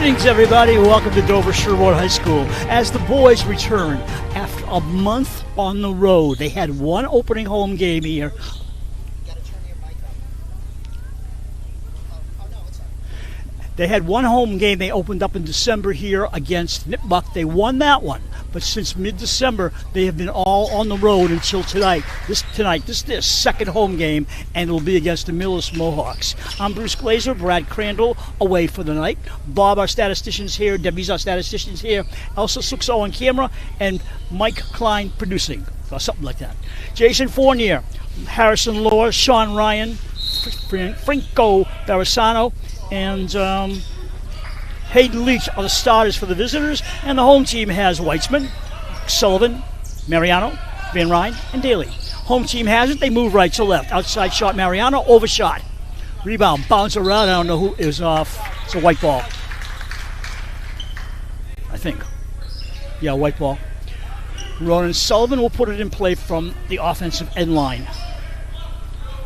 Greetings, everybody. Welcome to Dover-Sherborn High School. As the boys return after a month on the road, they had one opening home game here. They had one home game they opened up in December here against Nipmuc. They won that one. But since mid-December, they have been all on the road until tonight. This is their second home game, and it'll be against the Millis Mohawks. I'm Bruce Glazer, Brad Crandall away for the night. Bob, our statistician's here. Debbie's our statistician's here. Elsa Suxo on camera, and Mike Klein producing, or something like that. Jason Fournier, Harrison Lohr, Sean Ryan, Franco Barisano, and Hayden Leach are the starters for the visitors, and the home team has Weitzman, Sullivan, Mariano, Van Ryn, and Daly. Home team has it. They move right to left. Outside shot, Mariano, overshot. Rebound, bounce around. I don't know who is off. It's a white ball, I think. Yeah, white ball. Ronan Sullivan will put it in play from the offensive end line.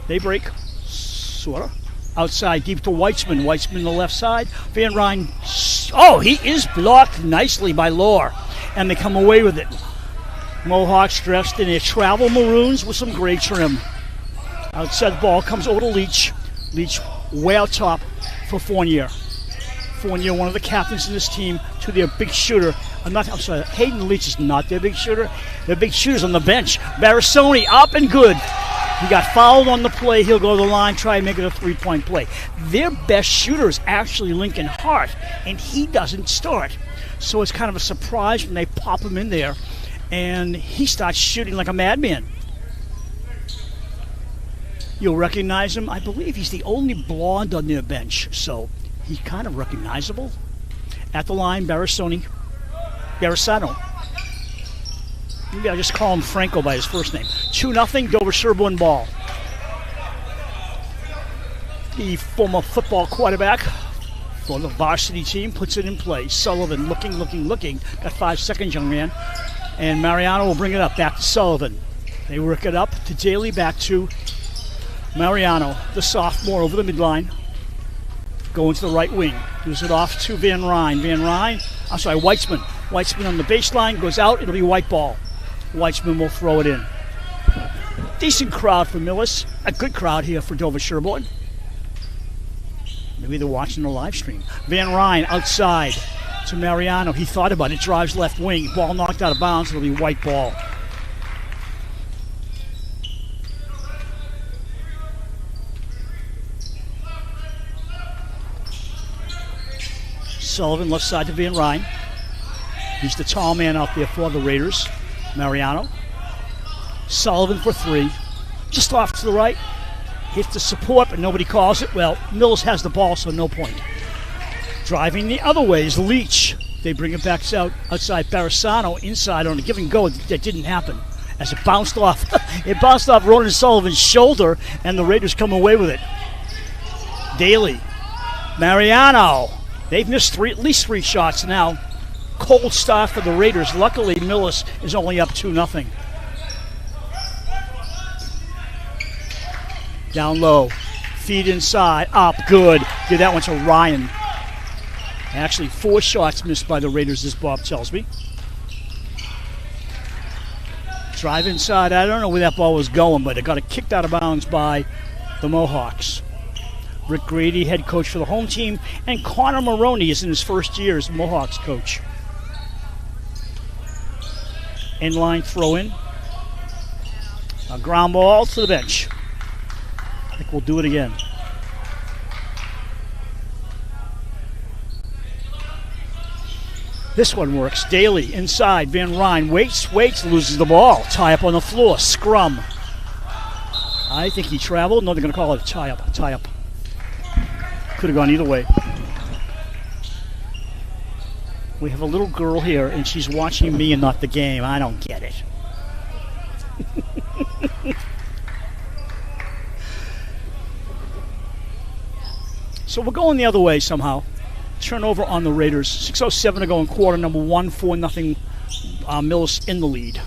They break, sort of. Outside, deep to Weitzman. Weitzman the left side. Van Ryn, he is blocked nicely by Lohr, and they come away with it. Mohawks dressed in their travel maroons with some gray trim. Outside the ball comes over to Leach. Leach way out top for Fournier. Fournier, one of the captains in this team, to their big shooter. Hayden Leach is not their big shooter. Their big shooter's on the bench. Barisoni up and good. He got fouled on the play. He'll go to the line, try and make it a three-point play. Their best shooter is actually Lincoln Hart, and he doesn't start. So it's kind of a surprise when they pop him in there, and he starts shooting like a madman. You'll recognize him. I believe he's the only blonde on their bench, so he's kind of recognizable. At the line, Barisano. Maybe I'll just call him Franco by his first name. 2-0, Dover-Sherborn ball. The former football quarterback for the varsity team puts it in play. Sullivan looking. Got 5 seconds, young man. And Mariano will bring it up back to Sullivan. They work it up to Daly, back to Mariano, the sophomore, over the midline. Going to the right wing. Gives it off to Van Ryn. Weitzman. Weitzman on the baseline, goes out. It'll be white ball. Weitzman will throw it in. Decent crowd for Millis. A good crowd here for Dover-Sherborn. Maybe they're watching the live stream. Van Ryn outside to Mariano. He thought about it. Drives left wing. Ball knocked out of bounds. It'll be white ball. Sullivan left side to Van Ryn. He's the tall man out there for the Raiders. Mariano. Sullivan for 3. Just off to the right. Hits the support, but nobody calls it. Well, Millis has the ball, so no point. Driving the other way is Leach. They bring it back outside Barisano. Inside on a give and go. That didn't happen. As it bounced off. It bounced off Ronan Sullivan's shoulder, and the Raiders come away with it. Daly. Mariano. They've missed at least 3 shots now. Cold start for the Raiders. Luckily, Millis is only up 2-0. Down low. Feed inside. Up. Good. Give that one to Ryan. Actually, 4 shots missed by the Raiders, as Bob tells me. Drive inside. I don't know where that ball was going, but it got it kicked out of bounds by the Mohawks. Rick Grady, head coach for the home team, and Connor Maroney is in his first year as Mohawks coach. Inline throw in. A ground ball to the bench. I think we'll do it again. This one works. Daly inside. Van Ryn waits, loses the ball. Tie up on the floor. Scrum. I think he traveled. No, they're going to call it a tie up. Could have gone either way. We have a little girl here, and she's watching me and not the game. I don't get it. So we're going the other way somehow. Turnover on the Raiders. 6:07 to go in quarter number 1. 4-0 Millis in the lead.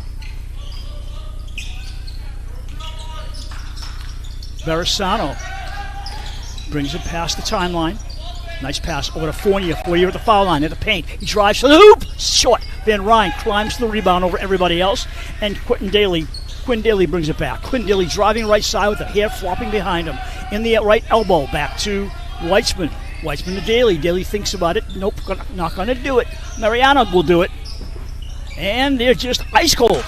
Barisano brings it past the timeline. Nice pass over to Fournier. Fournier at the foul line, at the paint. He drives to the hoop. Short. Van Ryn climbs the rebound over everybody else. And Quinn Daly brings it back. Quinn Daly driving right side with the hair flopping behind him. In the right elbow. Back to Weitzman. Weitzman to Daly. Daly thinks about it. Nope, not going to do it. Mariano will do it. And they're just ice cold.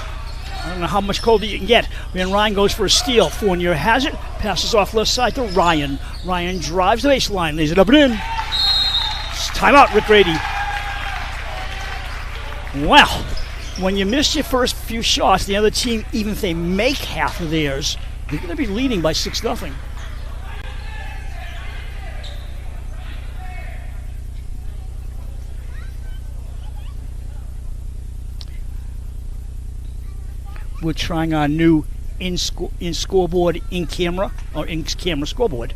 I don't know how much colder you can get. Van Ryn goes for a steal. Fournier has it. Passes off left side to Ryan. Ryan drives the baseline. Lays it up and in. Timeout, Rick Grady. Wow. When you miss your first few shots, the other team, even if they make half of theirs, they're going to be leading by 6-0. We're trying our new in-scoreboard, in-camera, or in-camera scoreboard.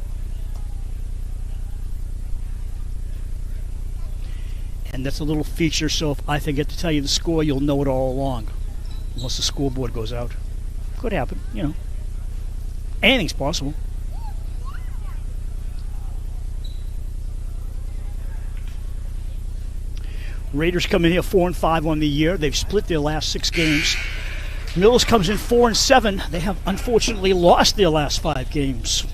And that's a little feature, so if I forget to tell you the score, you'll know it all along. Unless the scoreboard goes out. Could happen, you know. Anything's possible. Raiders come in here 4-5 on the year. They've split their last 6 games. Millis comes in 4-7. They have unfortunately lost their last 5 games.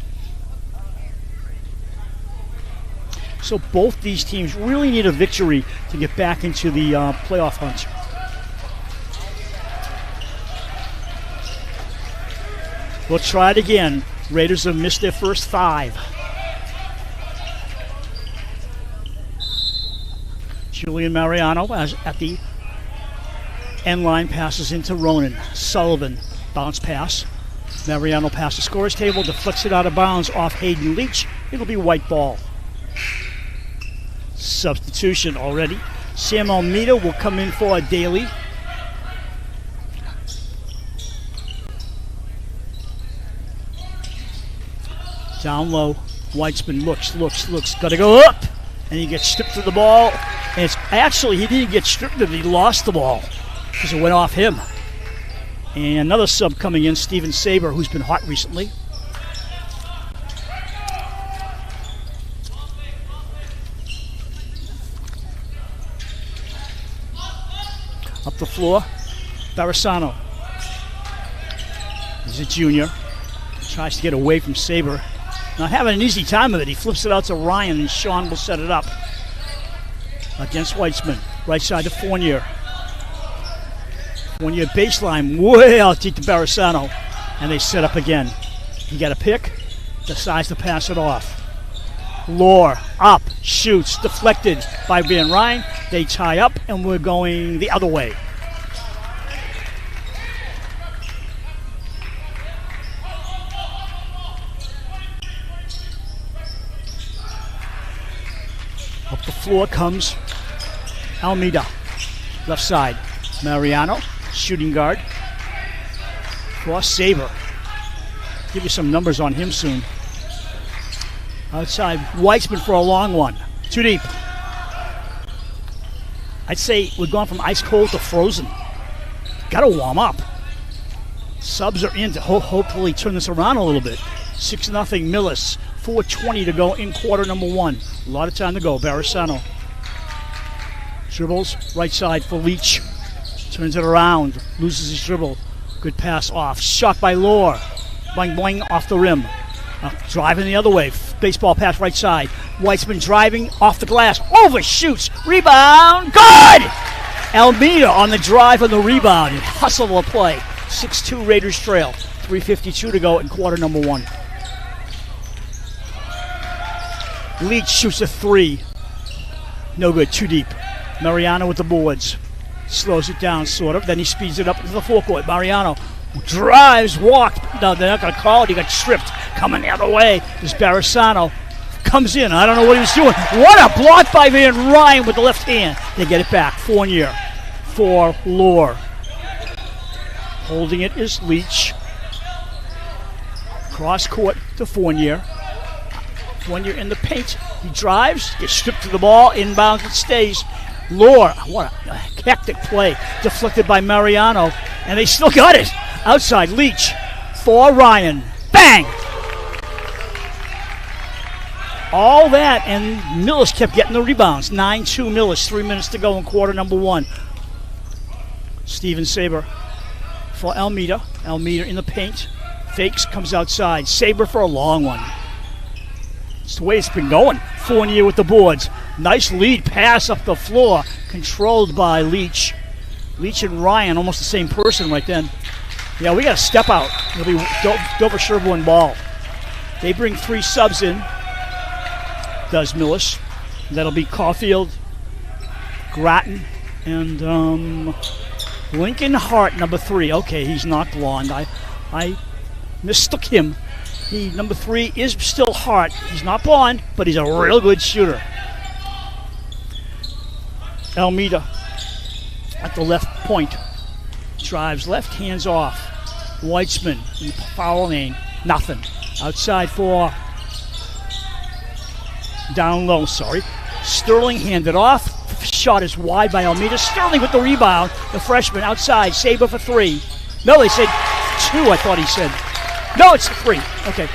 So both these teams really need a victory to get back into the playoff hunt. We'll try it again. Raiders have missed their first 5. Julian Mariano at the end line, passes into Ronan. Sullivan, bounce pass. Mariano passes the scorer's table, deflects it out of bounds off Hayden Leach. It'll be white ball. Substitution already. Sam Almeida will come in for a Daly. Down low. Weitzman looks. Got to go up. And he gets stripped of the ball. And it's actually, he didn't get stripped of it. He lost the ball because it went off him. And another sub coming in, Steven Saber, who's been hot recently. Up the floor, Barasano. He's a junior. Tries to get away from Saber. Not having an easy time with it. He flips it out to Ryan, and Sean will set it up. Against Weitzman. Right side to Fournier. Fournier baseline, way out deep to Barasano. And they set up again. He got a pick, decides to pass it off. Lohr up, shoots, deflected by Van Ryn. They tie up, and we're going the other way. Up the floor comes Almeida. Left side, Mariano, shooting guard. Cross Saber. Give you some numbers on him soon. Outside, Weitzman for a long one. Too deep. I'd say we've gone from ice cold to frozen. Got to warm up. Subs are in to hopefully turn this around a little bit. 6-0 Millis. 4:20 to go in quarter number 1. A lot of time to go. Barasano dribbles right side for Leach. Turns it around. Loses his dribble. Good pass off. Shot by Lohr. Boing boing off the rim. Driving the other way. Baseball pass right side. Weitzman driving off the glass. Overshoots. Rebound. Good! Almeida on the drive and the rebound. And hustle of a play. 6-2 Raiders trail. 3:52 to go in quarter number 1. Leach shoots a 3. No good. Too deep. Mariano with the boards. Slows it down, sort of. Then he speeds it up into the forecourt. Mariano drives, walked. No, they're not going to call it. He got stripped. Coming the other way is Barasano. Comes in. I don't know what he was doing. What a block by Van Ryn with the left hand. They get it back. Fournier for Lohr. Holding it is Leach. Cross court to Fournier. Fournier in the paint. He drives, gets stripped to the ball. Inbounds, it stays. Lohr, what a hectic play. Deflected by Mariano. And they still got it. Outside, Leach for Ryan. Bang! all that, and Millis kept getting the rebounds. 9-2 Millis, 3 minutes to go in quarter number 1. Steven Saber for Almeida. Almeida in the paint. Fakes, comes outside. Saber for a long one. It's the way it's been going. Fournier with the boards. Nice lead pass up the floor. Controlled by Leach. Leach and Ryan, almost the same person right then. Yeah, we got to step out. It'll be Dover-Sherborn ball. They bring 3 subs in. Does Millis. That'll be Caulfield, Grattan, and Lincoln Hart, number 3. Okay, he's not blonde. I mistook him. Number 3 is still Hart. He's not blonde, but he's a real good shooter. Almeida at the left point. Drives left, hands off. Weitzman in the foul lane. Nothing. Outside for down low, Sterling handed off. Shot is wide by Almeida. Sterling with the rebound. The freshman outside. Saber for 3. No, they said 2, I thought he said. No, it's 3. Okay.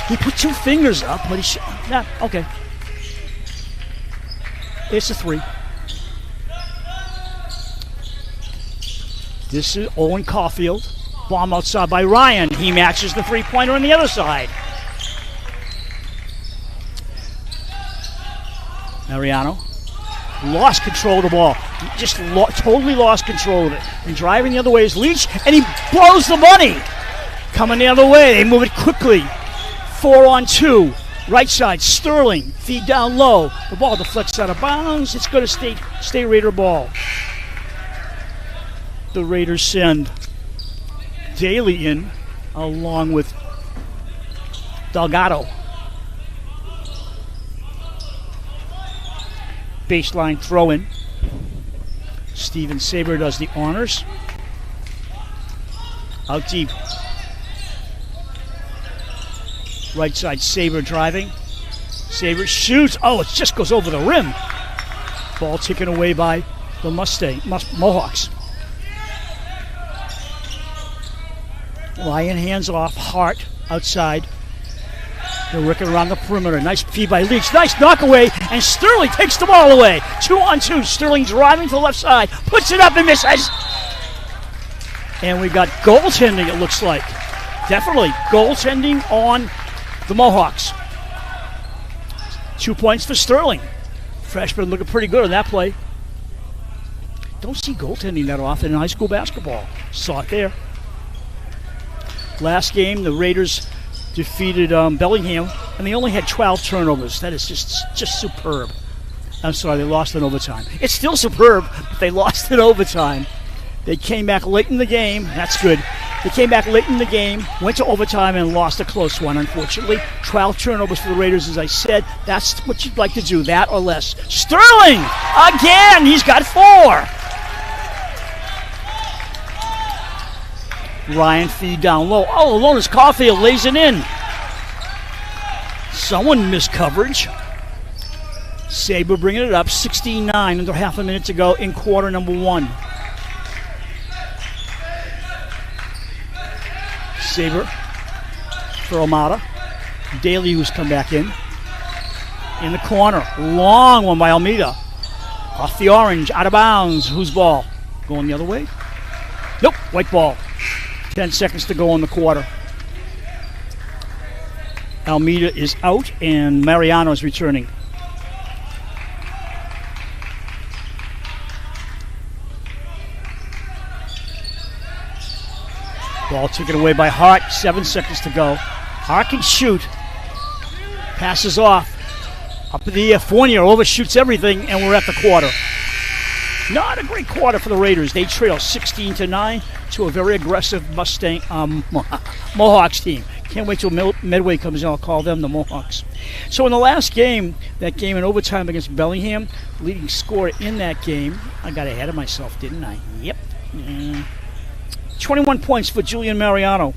He put 2 fingers up, but he yeah, okay. It's a 3. This is Owen Caulfield. Bomb outside by Ryan. He matches the 3-pointer on the other side. Mariano lost control of the ball. Just totally lost control of it. And driving the other way is Leach, and he blows the money. Coming the other way, they move it quickly. 4-on-2. Right side, Sterling. Feed down low. The ball deflects out of bounds. It's going to stay Raider ball. The Raiders send Daly in along with Delgado. Baseline throw in. Steven Saber does the honors. Out deep. Right side, Saber driving. Saber shoots. Oh, it just goes over the rim. Ball taken away by the Mohawks. Ryan hands off. Hart outside. They're working around the perimeter. Nice feed by Leach. Nice knock away. And Sterling takes the ball away. 2-on-2. Sterling driving to the left side. Puts it up and misses. And we've got goaltending, it looks like. Definitely goaltending on the Mohawks. 2 points for Sterling. Freshman looking pretty good on that play. Don't see goaltending that often in high school basketball. Saw it there. Last game, the Raiders defeated Bellingham, and they only had 12 turnovers. That is just superb. I'm sorry, they lost in overtime. It's still superb, but they lost in overtime. They came back late in the game. That's good. They came back late in the game, went to overtime, and lost a close one, unfortunately. 12 turnovers for the Raiders, as I said. That's what you'd like to do, that or less. Sterling! Again! He's got 4! Ryan feed down low. Oh, alone is Caulfield, lays it in. Someone missed coverage. Saber bringing it up. 16-9, under half a minute to go in quarter number 1. Saber for Almada. Daly, who's come back in. In the corner. Long one by Almeida. Off the orange, out of bounds. Whose ball? Going the other way? Nope, white ball. 10 seconds to go in the quarter. Almeida is out, and Mariano is returning. Ball taken away by Hart. 7 seconds to go. Hart can shoot. Passes off. Up in the air. Fournier overshoots everything, and we're at the quarter. Not a great quarter for the Raiders. They trail 16-9 to a very aggressive Mohawks team. Can't wait till Medway comes in. I'll call them the Mohawks. So in the last game, that game in overtime against Bellingham, leading scorer in that game, I got ahead of myself, didn't I? Yep. 21 points for Julian Mariano.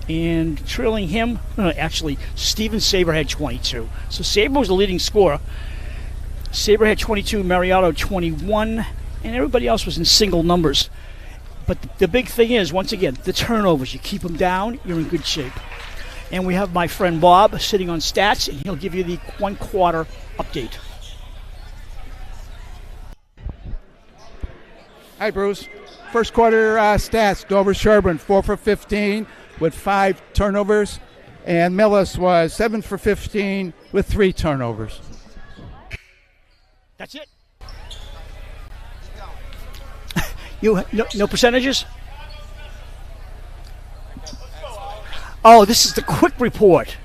And trailing him, actually, Steven Saber had 22. So Saber was the leading scorer. Saber had 22, Mariano 21, and everybody else was in single numbers. But the big thing is, once again, the turnovers. You keep them down, you're in good shape. And we have my friend Bob sitting on stats, and he'll give you the 1/4 update. Hi, Bruce. First quarter stats, Dover-Sherborn 4 for 15 with 5 turnovers, and Millis was 7 for 15 with 3 turnovers. That's it. You no percentages? Oh, this is the quick report.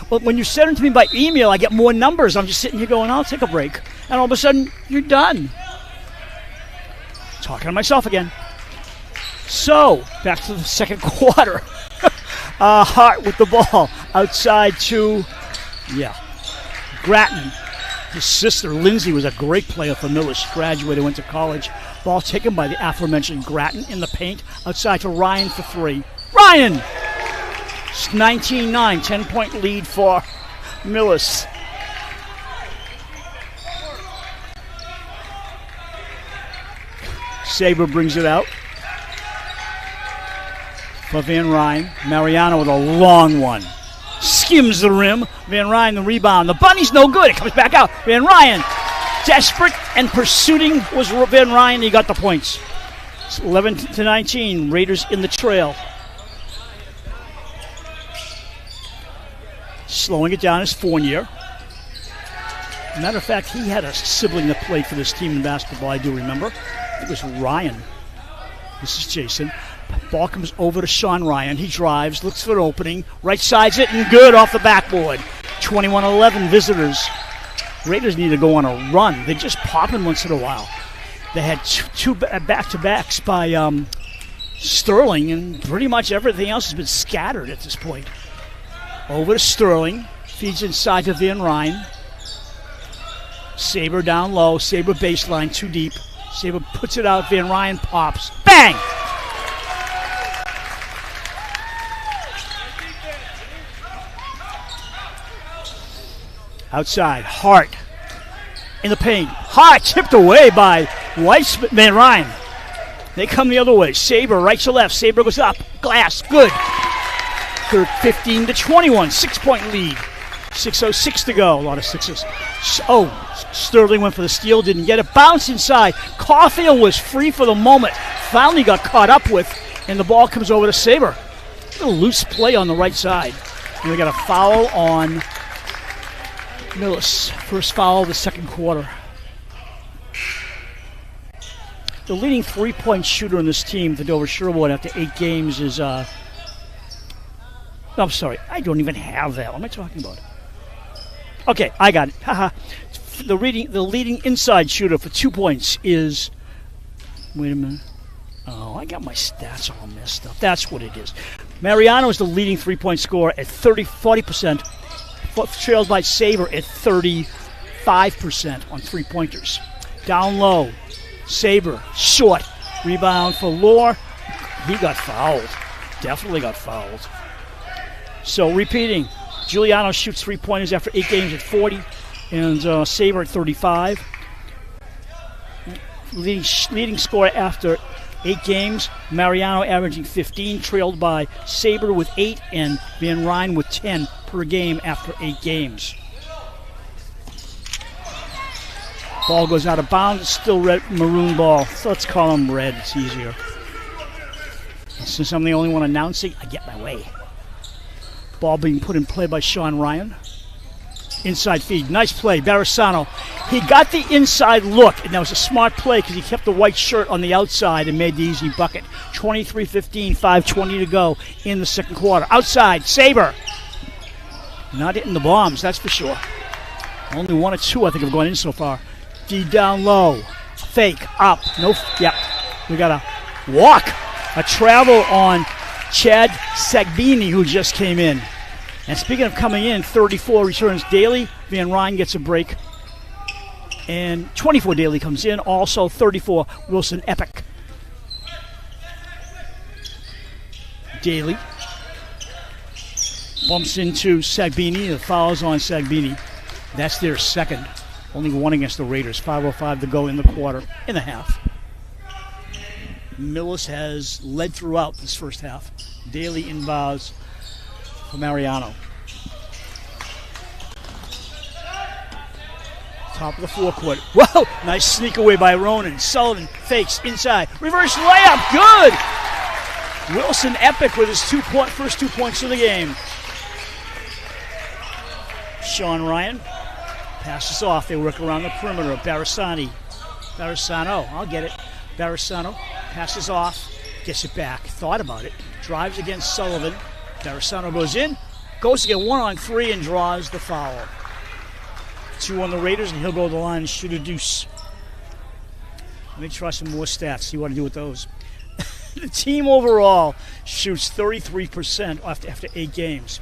Well, when you send it to me by email, I get more numbers. I'm just sitting here going, I'll take a break. And all of a sudden, you're done. Talking to myself again. So, back to the second quarter. Hart with the ball. Outside to, Grattan. His sister, Lindsay, was a great player for Millis. Graduated, went to college. Ball taken by the aforementioned Grattan in the paint. Outside to Ryan for 3. Ryan! It's 19-9, 10-point lead for Millis. Saber brings it out for Van Ryn. Mariano with a long one. Skims the rim. Van Ryn the rebound. The bunny's no good. It comes back out. Van Ryn, desperate and pursuing, was Van Ryn. He got the points. It's 11-19. Raiders in the trail. Slowing it down is Fournier. Matter of fact, he had a sibling that played for this team in basketball, I do remember. It was Ryan. This is Jason. Ball comes over to Sean Ryan. He drives, looks for an opening, right sides it, and good off the backboard. 21-11 visitors. Raiders need to go on a run. They're just popping once in a while. They had two back-to-backs by Sterling, and pretty much everything else has been scattered at this point. Over to Sterling. Feeds inside to Van Ryn. Saber down low. Saber baseline, too deep. Saber puts it out. Van Ryn pops. Bang! Outside. Hart in the paint. Hart tipped away by Van Ryn. They come the other way. Saber right to left. Saber goes up. Glass. Good. 15-21, 6-point lead. 6:06 to go. A lot of sixes. Oh, Sterling went for the steal, didn't get it. Bounce inside. Caulfield was free for the moment. Finally got caught up with, and the ball comes over to Saber. A little loose play on the right side. And we got a foul on Millis. First foul of the second quarter. The leading three-point shooter on this team, the Dover-Sherborn, after 8 games is I'm sorry, I don't even have that. What am I talking about? Okay, I got it. Haha. The leading inside shooter for 2 points is. Wait a minute. Oh, I got my stats all messed up. That's what it is. Mariano is the leading 3-point scorer at 40%, trailed by Saber at 35% on 3-pointers. Down low, Saber, short. Rebound for Lohr. He got fouled. Definitely got fouled. So repeating, Giuliano shoots 3-pointers after 8 games at 40, and Saber at 35. Leading scorer after 8 games, Mariano averaging 15, trailed by Saber with 8, and Van Ryn with 10 per game after 8 games. Ball goes out of bounds. It's still red, maroon ball. So let's call them red. It's easier. Since I'm the only one announcing, I get my way. Ball being put in play by Sean Ryan. Inside feed. Nice play. Barisano. He got the inside look, and that was a smart play because he kept the white shirt on the outside and made the easy bucket. 23-15, 5:20 to go in the second quarter. Outside, Saber. Not hitting the bombs, that's for sure. Only 1 or 2, I think, have gone in so far. D down low. Fake. Up. No. Yep. We got a walk. A travel on Chad Sagbini, who just came in. And speaking of coming in, 34 returns Daly. Van Ryn gets a break. And 24 Daly comes in. Also 34 Wilson Epic. Daly bumps into Sagbini. The foul's on Sagbini. That's their second. Only 1 against the Raiders. 5:05 to go in the half. Millis has led throughout this first half. Daly involves for Mariano. Top of the forecourt. Whoa! Nice sneak away by Ronan. Sullivan fakes inside. Reverse layup. Good! Wilson Epic with his first 2 points of the game. Sean Ryan passes off. They work around the perimeter. Barasano, I'll get it. Barasano passes off. Gets it back. Thought about it. Drives against Sullivan. Barasano goes in. Goes to get 1-on-3 and draws the foul. 2 on the Raiders, and he'll go to the line and shoot a deuce. Let me try some more stats, see what I do with those. The team overall shoots 33% after 8 games.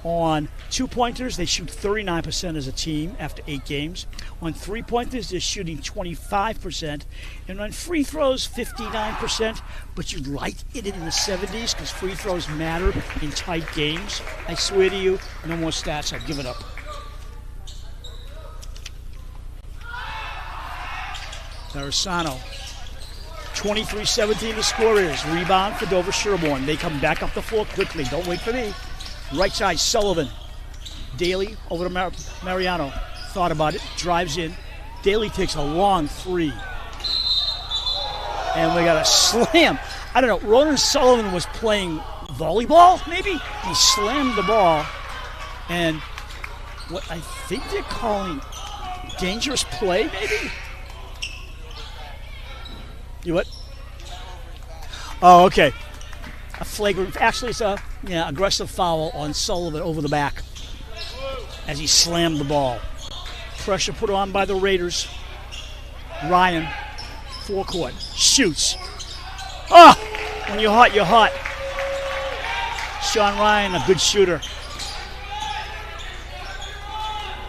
On 2-pointers, they shoot 39% as a team after 8 games. On 3-pointers, they're shooting 25%. And on free throws, 59%. But you'd like it in the 70s because free throws matter in tight games. I swear to you, no more stats, I'll give it up. Barasano, 23-17 the score is. Rebound for Dover-Sherborn. They come back up the floor quickly. Don't wait for me. Right side, Sullivan. Daly over to Mariano. Thought about it. Drives in. Daly takes a long 3. And we got a slam. I don't know. Ronan Sullivan was playing volleyball, maybe? He slammed the ball. And what I think they're calling dangerous play, maybe? You what? Oh, okay. A flagrant, actually it's a aggressive foul on Sullivan over the back as he slammed the ball. Pressure put on by the Raiders. Ryan, forecourt, shoots. Oh, when you're hot, you're hot. Sean Ryan, a good shooter.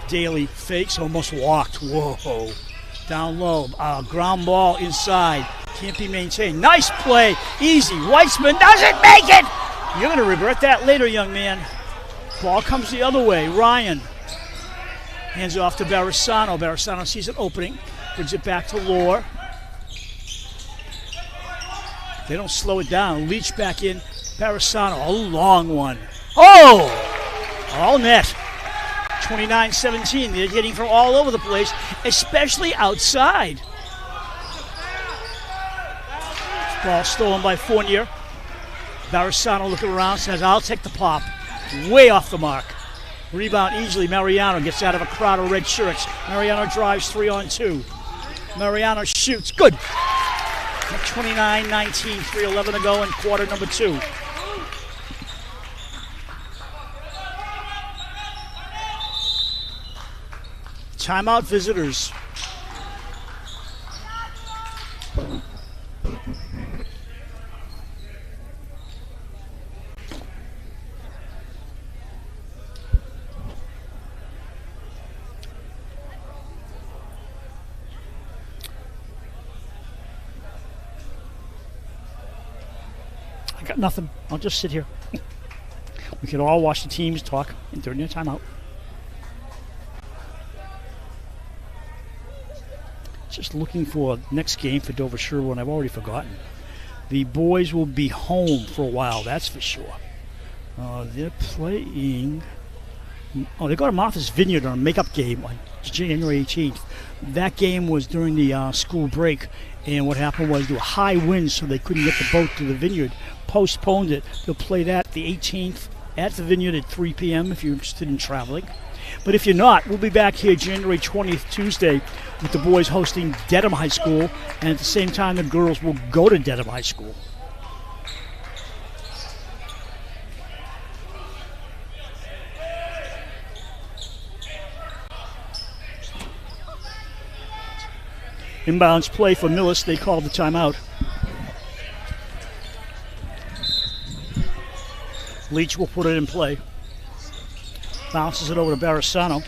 Daly fakes, almost walked. Whoa. Down low, ground ball inside. Can't be maintained. Nice play. Easy. Weitzman doesn't make it. You're going to regret that later, young man. Ball comes the other way. Ryan hands it off to Barasano. Barasano sees an opening. Brings it back to Lohr. They don't slow it down. Leach back in. Barasano. A long one. Oh! All net. 29-17. They're hitting from all over the place, especially outside. Ball stolen by Fournier. Barasano looking around, says, I'll take the pop. Way off the mark. Rebound easily. Mariano gets out of a crowd of red shirts. Mariano drives 3-on-2. Mariano shoots. Good. 29-19, 3:11 to go in quarter number 2. Timeout, visitors. I got nothing. I'll just sit here. We can all watch the teams talk during their timeout. Just looking for next game for Dover-Sherborn. I've already forgotten. The boys will be home for a while, that's for sure. They're playing... Oh, they go to Martha's Vineyard on a makeup game on January 18th. That game was during the school break, and what happened was there were high winds, so they couldn't get the boat to the Vineyard. Postponed it. They'll play that the 18th at the Vineyard at 3 p.m. if you're interested in traveling. But if you're not, we'll be back here January 20th, Tuesday, with the boys hosting Dedham High School, and at the same time the girls will go to Dedham High School. Inbounds play for Millis. They called the timeout. Leach will put it in play. Bounces it over to Barasano.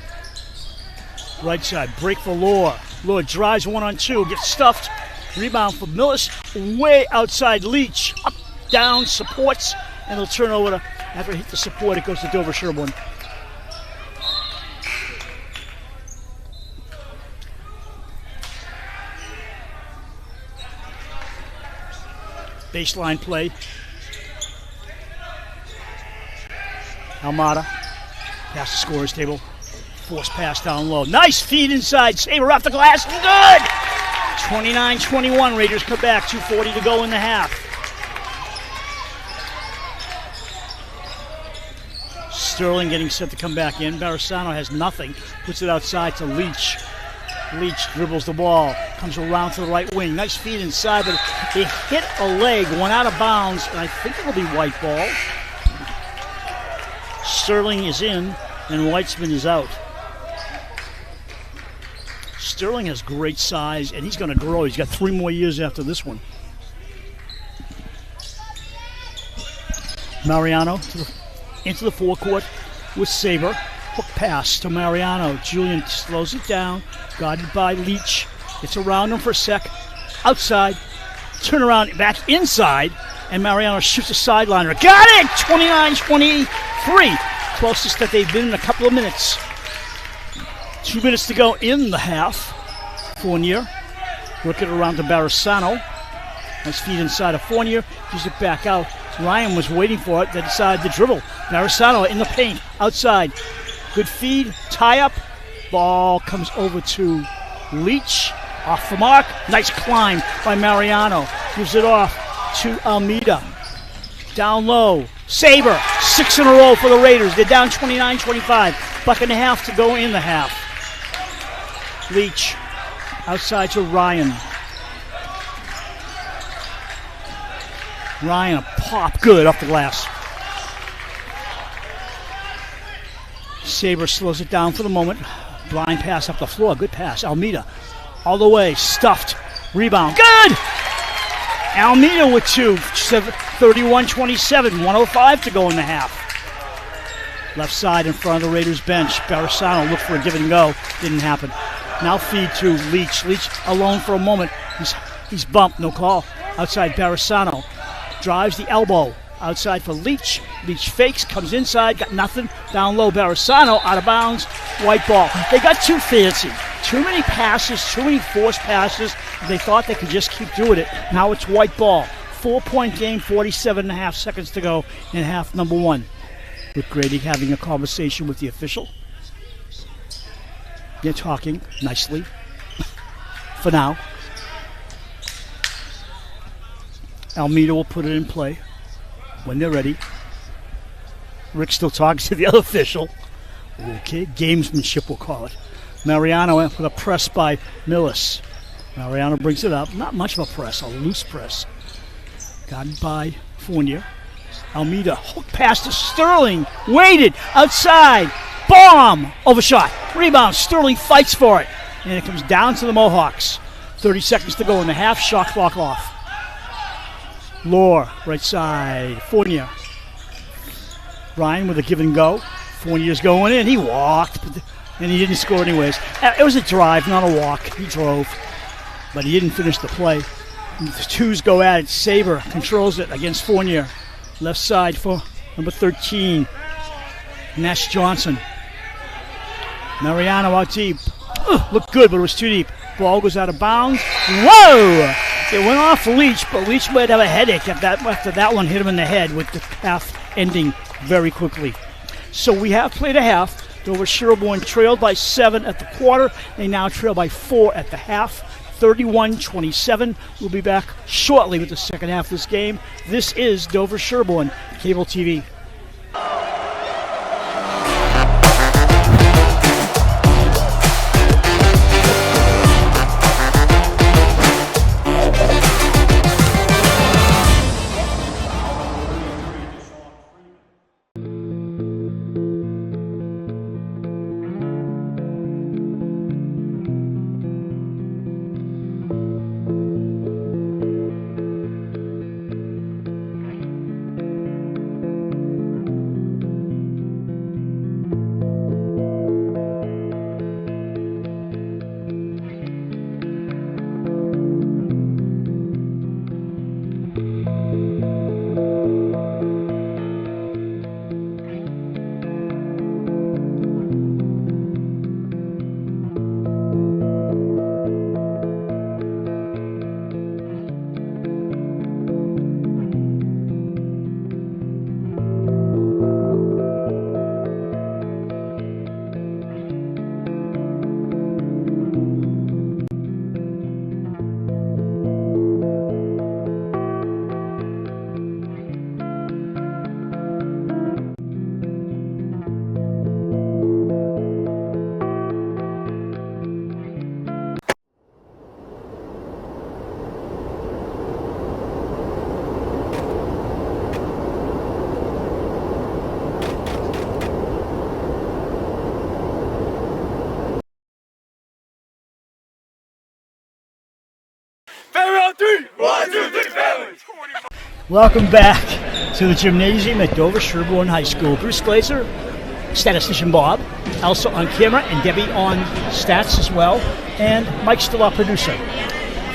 Right side, break for Lohr. Lohr drives 1-on-2, gets stuffed. Rebound for Millis, way outside Leach. Up, down, supports, and they'll turn over to, after it hit the support, it goes to Dover-Sherborn. Baseline play. Almada, past the scorer's table. Force pass down low. Nice feed inside. Saber off the glass. Good! 29-21. Raiders come back. 2:40 to go in the half. Sterling getting set to come back in. Barisano has nothing. Puts it outside to Leach. Leach dribbles the ball. Comes around to the right wing. Nice feed inside, but it hit a leg. Went out of bounds, and I think it'll be white ball. Sterling is in, and Weitzman is out. Sterling has great size, and he's going to grow. He's got 3 more years after this one. Mariano into the forecourt with Saber. Hook pass to Mariano. Julian slows it down. Guarded by Leach. It's around him for a sec. Outside. Turn around back inside. And Mariano shoots a sideliner. Got it! 29-23. Closest that they've been in a couple of minutes. 2 minutes to go in the half. Fournier. Work it around to Barisano. Nice feed inside of Fournier. Gives it back out. Ryan was waiting for it. They decided to dribble. Barisano in the paint. Outside. Good feed. Tie up. Ball comes over to Leach. Off the mark. Nice climb by Mariano. Gives it off to Almeida. Down low. Saber. 6 in a row for the Raiders. They're down 29-25. Buck and a half to go in the half. Leach. Outside to Ryan. Ryan, a pop. Good off the glass. Saber slows it down for the moment. Blind pass up the floor. Good pass. Almeida all the way. Stuffed. Rebound. Good! Almeida with 2. 31-27. 1:05 to go in the half. Left side in front of the Raiders bench. Barisano looked for a give and go. Didn't happen. Now feed to Leach. Leach alone for a moment. He's bumped. No call. Outside Barisano. Drives the elbow. Outside for Leach. Leach fakes. Comes inside. Got nothing. Down low. Barisano out of bounds. White ball. They got too fancy. Too many passes. Too many forced passes. They thought they could just keep doing it. Now it's white ball. 4-point game. 47.5 seconds to go in half number 1. With Grady having a conversation with the official. They're talking nicely. For now. Almeida will put it in play when they're ready. Rick still talking to the other official. Okay, gamesmanship we'll call it. Mariano with a press by Millis. Mariano brings it up. Not much of a press, a loose press. Guarded by Fournier. Almeida, hook pass to Sterling. Waited, outside. Bomb! Overshot. Rebound. Sterling fights for it. And it comes down to the Mohawks. 30 seconds to go in the half. Shot clock off. Lohr, right side. Fournier. Ryan with a give and go. Fournier's going in. He walked, and he didn't score anyways. It was a drive, not a walk. He drove, but he didn't finish the play. The twos go at it. Saber controls it against Fournier. Left side for number 13, Nash Johnson. Mariano out deep. Looked good, but it was too deep. Ball goes out of bounds. Whoa! It went off Leach, but Leach might have a headache after that one hit him in the head with the half ending very quickly. So we have played a half. Dover-Sherborn trailed by 7 at the quarter. They now trail by 4 at the half. 31-27. We'll be back shortly with the second half of this game. This is Dover-Sherborn Cable TV. Welcome back to the gymnasium at Dover-Sherborn High School. Bruce Glazer, statistician Bob, Elsa on camera, and Debbie on stats as well, and Mike still our producer.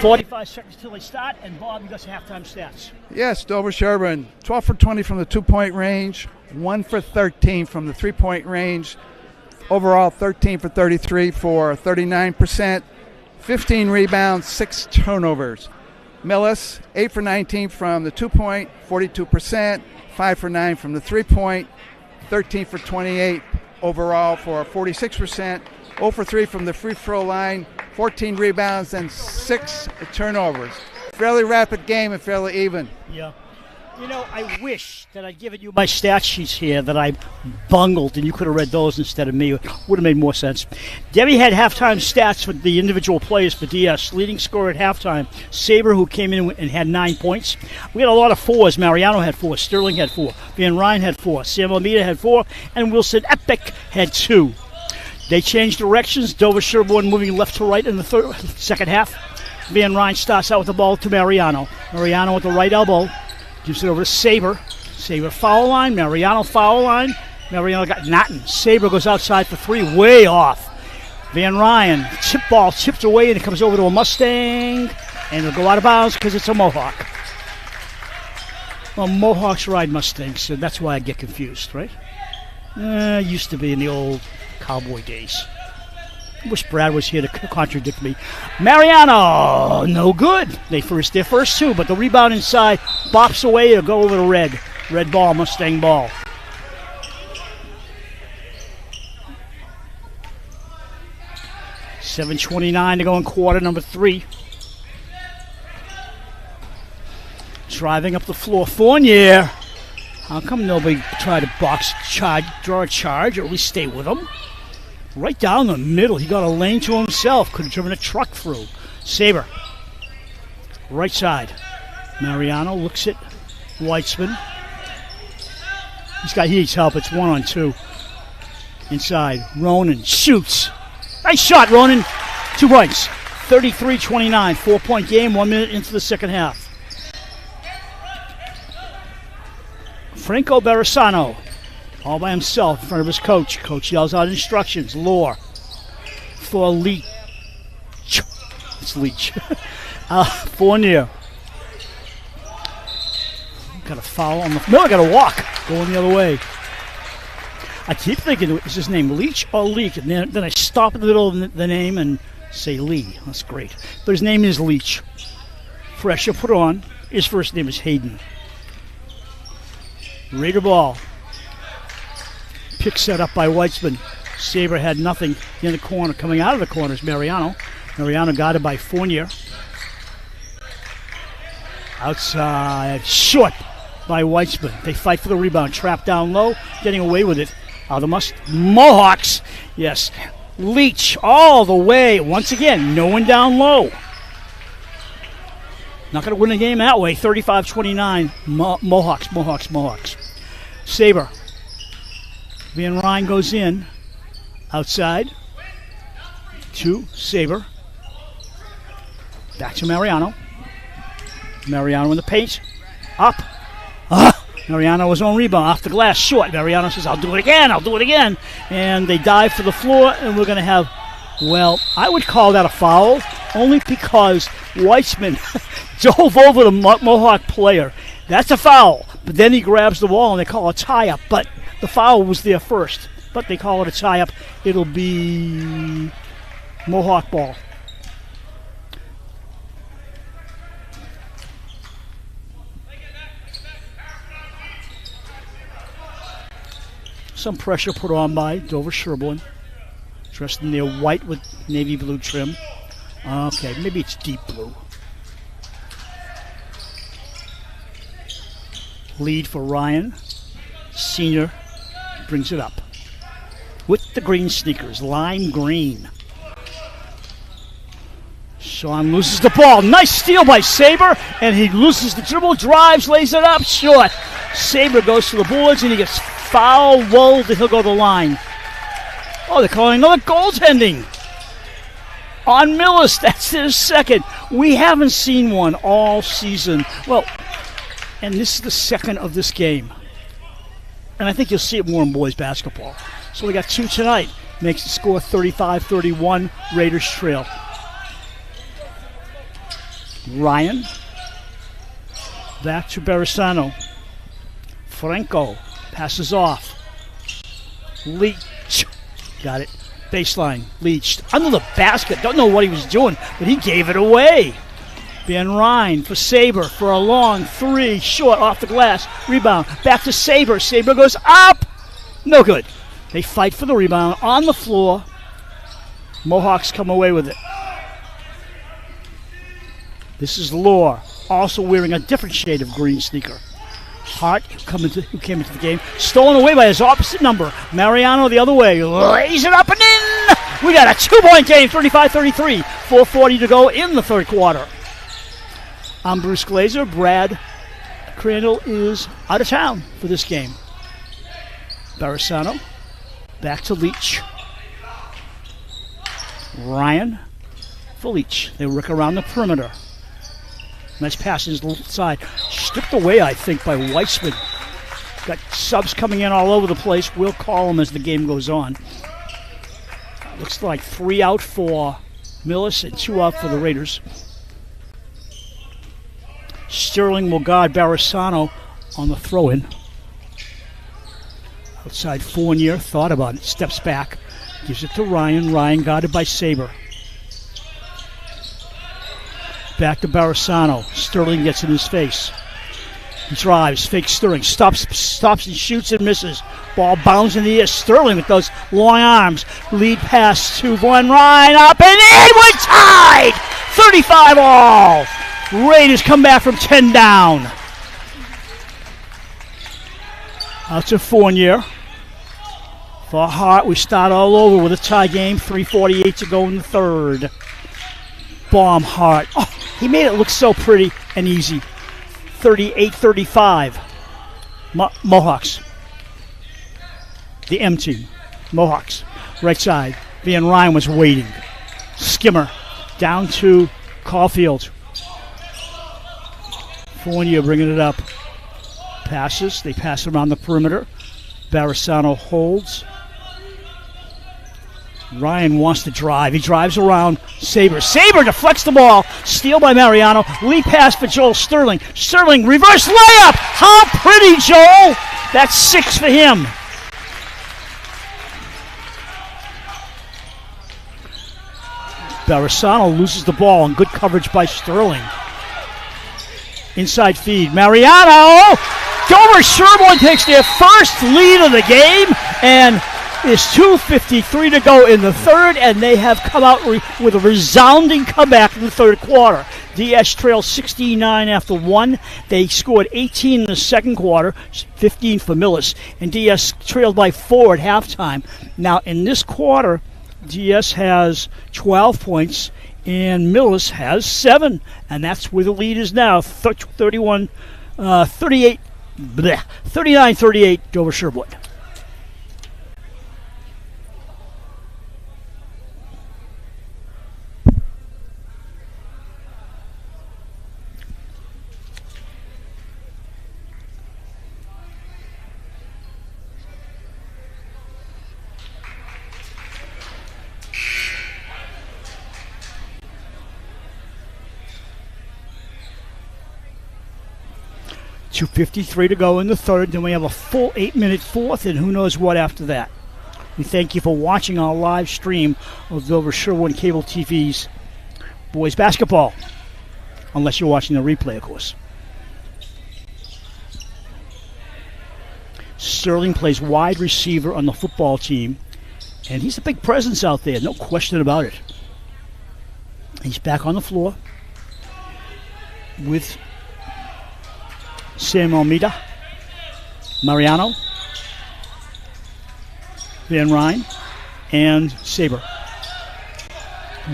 45 seconds till they start, and Bob, you got some halftime stats. Yes, Dover-Sherborn, 12 for 20 from the 2-point range, 1 for 13 from the 3-point range. Overall, 13 for 33 for 39%, 15 rebounds, 6 turnovers. Millis, 8 for 19 from the 2-point, 42%, 5 for 9 from the 3-point, 13 for 28 overall for 46%, 0 for 3 from the free throw line, 14 rebounds, and 6 turnovers. Fairly rapid game and fairly even. Yeah. You know, I wish that I'd given you my stat sheets here that I bungled, and you could have read those instead of me. It would have made more sense. Debbie had halftime stats for the individual players for DS. Leading scorer at halftime, Saber, who came in and had 9 points. We had a lot of 4s. Mariano had 4. Sterling had 4. Van Ryn had 4. Sam Almeida had 4. And Wilson Epic had 2. They changed directions. Dover-Sherborn moving left to right in the second half. Van Ryn starts out with the ball to Mariano. Mariano with the right elbow. Gives it over to Saber. Saber foul line. Mariano foul line. Mariano got nothing. Saber goes outside for 3. Way off. Van Ryn. Chip ball chipped away and it comes over to a Mustang. And it'll go out of bounds because it's a Mohawk. Well, Mohawks ride Mustangs, so that's why I get confused, right? Used to be in the old cowboy days. I wish Brad was here to contradict me. Mariano, no good. Their first 2, but the rebound inside bops away. It'll go over to Red. Red ball, Mustang ball. $7:29 to go in quarter number 3. Driving up the floor, Fournier. How come nobody tried to draw a charge, or at least stay with him? Right down the middle. He got a lane to himself. Could have driven a truck through. Saber. Right side. Mariano looks at Weitzman. He needs help. It's 1-on-2. Inside. Ronan shoots. Nice shot, Ronan. 2 points. 33-29. 4-point game. 1 minute into the second half. Franco Berisano. All by himself in front of his coach. Coach yells out instructions. Lore for Leach. It's Leach. Fournier. Got a foul on the... No, I got a walk. Going the other way. I keep thinking, is his name Leach or Leak? And then I stop in the middle of the name and say Lee. That's great. But his name is Leach. Pressure put on. His first name is Hayden. Raider ball. Pick set up by Weitzman. Saber had nothing in the corner. Coming out of the corner is Mariano. Mariano guarded by Fournier. Outside. Short by Weitzman. They fight for the rebound. Trapped down low. Getting away with it. The Mohawks. Yes. Leach all the way. Once again, no one down low. Not going to win the game that way. 35-29. Mohawks. Saber. Van Ryn goes in. Outside. To Saber. Back to Mariano. Mariano in the paint. Up. Mariano was on rebound. Off the glass. Short. Mariano says, I'll do it again. And they dive for the floor. And we're going to have, well, I would call that a foul. Only because Weitzman dove over the Mohawk player. That's a foul. But then he grabs the ball and they call a tie-up. But the foul was there first. But they call it a tie-up. It'll be Mohawk ball. Some pressure put on by Dover-Sherborn. Dressed in their white with navy blue trim. Okay, maybe it's deep blue. Lead for Ryan. Senior brings it up. With the green sneakers, lime green. Sean loses the ball. Nice steal by Saber, and he loses the dribble, drives, lays it up, short. Saber goes to the boards, and he gets foul rolled, and he'll go to the line. Oh, they're calling another goaltending on Millis. That's his second. We haven't seen one all season. Well, And this is the second of this game. And I think you'll see it more in boys basketball. So we got 2 tonight. Makes the score 35-31. Raiders trail. Ryan. Back to Barisano. Franco passes off. Leach. Got it. Baseline. Leached. Under the basket. Don't know what he was doing, but he gave it away. Van Ryn for Saber for a long 3. Short off the glass. Rebound. Back to Saber. Saber goes up. No good. They fight for the rebound on the floor. Mohawks come away with it. This is Lohr, also wearing a different shade of green sneaker. Hart, who came into the game, stolen away by his opposite number. Mariano the other way, lays it up and in! We got a 2-point game, 35-33. 4:40 to go in the third quarter. I'm Bruce Glazer. Brad Crandall is out of town for this game. Barisano, back to Leach. Ryan for Leach. They work around the perimeter. Nice pass in his little side. Stripped away, I think, by Weissman. Got subs coming in all over the place. We'll call them as the game goes on. Looks like 3 out for Millis and 2 out for the Raiders. Sterling will guard Barisano on the throw-in. Outside Fournier, thought about it, steps back. Gives it to Ryan. Ryan guarded by Saber. Back to Barisano. Sterling gets in his face. He drives, fakes Sterling, stops and shoots and misses. Ball bounds in the air. Sterling with those long arms. Lead pass to Van Ryn, up and in. We're tied! 35 all. Raiders come back from 10 down. Out to Fournier. For Hart, we start all over with a tie game. 3:48 to go in the third. Bomb Hart. Oh, he made it look so pretty and easy. 38-35. Mohawks. The M team. Mohawks. Right side. Van Ryn was waiting. Skimmer. Down to Caulfield. Fournier bringing it up. Passes. They pass around the perimeter. Barisano holds. Ryan wants to drive. He drives around Saber. Saber deflects the ball. Steal by Mariano. Lead pass for Joel Sterling. Sterling, reverse layup. How pretty, Joel. That's 6 for him. Barisano loses the ball and good coverage by Sterling. Inside feed. Mariano. Dover-Sherborn takes their first lead of the game, and it's 2:53 to go in the third, and they have come out with a resounding comeback in the third quarter. DS trailed 16-9 after 1. They scored 18 in the second quarter, 15 for Millis, and DS trailed by 4 at halftime. Now, in this quarter, DS has 12 points, and Millis has 7, and that's where the lead is now, 39-38, Dover-Sherborn. .253 to go in the third. Then we have a full 8-minute fourth, and who knows what after that. We thank you for watching our live stream of Dover-Sherborn Cable TV's boys basketball, unless you're watching the replay, of course. Sterling plays wide receiver on the football team, and he's a big presence out there, no question about it. He's back on the floor with Sam Almeida, Mariano, Van Ryn, and Saber.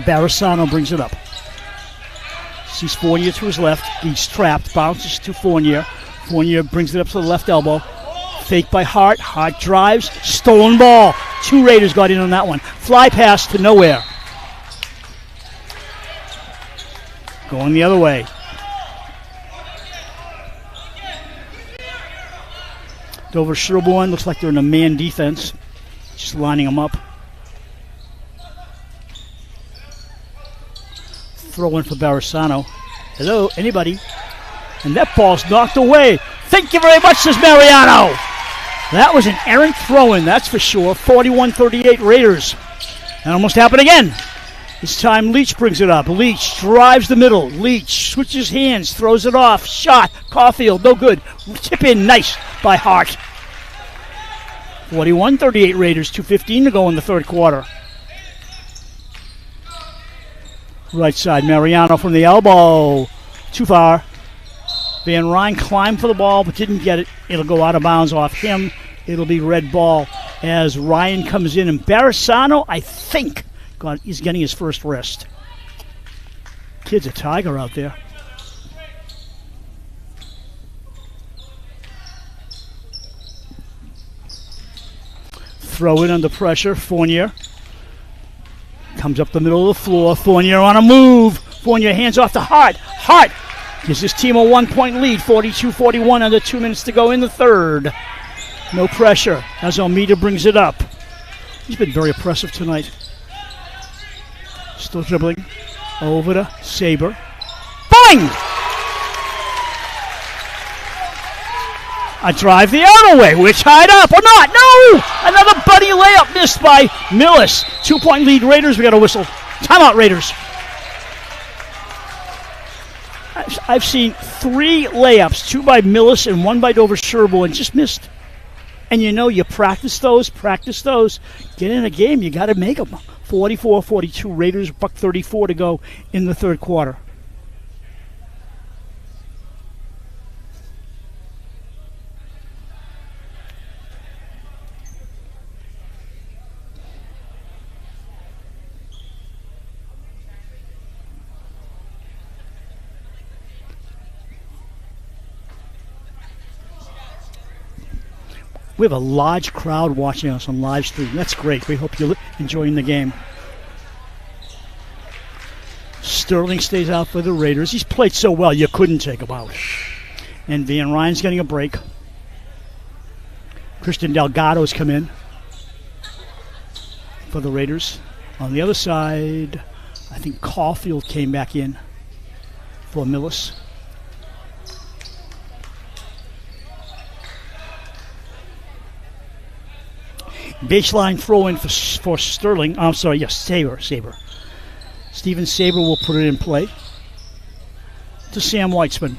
Barisano brings it up. Sees Fournier to his left. He's trapped. Bounces to Fournier. Fournier brings it up to the left elbow. Fake by Hart. Hart drives. Stolen ball. 2 Raiders got in on that one. Fly pass to nowhere. Going the other way. Dover-Sherborn looks like they're in a man defense. Just lining them up. Throw in for Barisano. Hello, anybody? And that ball's knocked away. Thank you very much, says Mariano. That was an errant throw-in, that's for sure. 41-38 Raiders. And almost happened again. This time Leach brings it up. Leach drives the middle. Leach switches hands, throws it off. Shot. Caulfield, no good. Tip in, nice by Hart. 41-38 Raiders, 2:15 to go in the third quarter. Right side, Mariano from the elbow. Too far. Van Ryn climbed for the ball but didn't get it. It'll go out of bounds off him. It'll be red ball as Ryan comes in. And Barisano, I think, he's getting his first rest. Kid's a tiger out there. Throw it under pressure. Fournier comes up the middle of the floor. Fournier on a move. Fournier hands off to Hart. Hart gives his team a 1-point lead. 42-41 under 2 minutes to go in the third. No pressure as Almeida brings it up. He's been very oppressive tonight. Still dribbling. Over to Saber. Boing! A drive the other way. We're tied up or not. No! Another buddy layup missed by Millis. 2-point lead Raiders. We got a whistle. Timeout Raiders. I've seen 3 layups, 2 by Millis and 1 by Dover-Sherborn, and just missed. And you know, you practice those. Get in a game, you got to make them. 44-42 Raiders, $1:34 to go in the third quarter. We have a large crowd watching us on live stream. That's great. We hope you're enjoying the game. Sterling stays out for the Raiders. He's played so well, you couldn't take him out. And Van Ryn's getting a break. Christian Delgado's come in for the Raiders. On the other side, I think Caulfield came back in for Millis. Baseline throw in for Sterling. I'm sorry, yes, Saber. Steven Saber will put it in play to Sam Weitzman.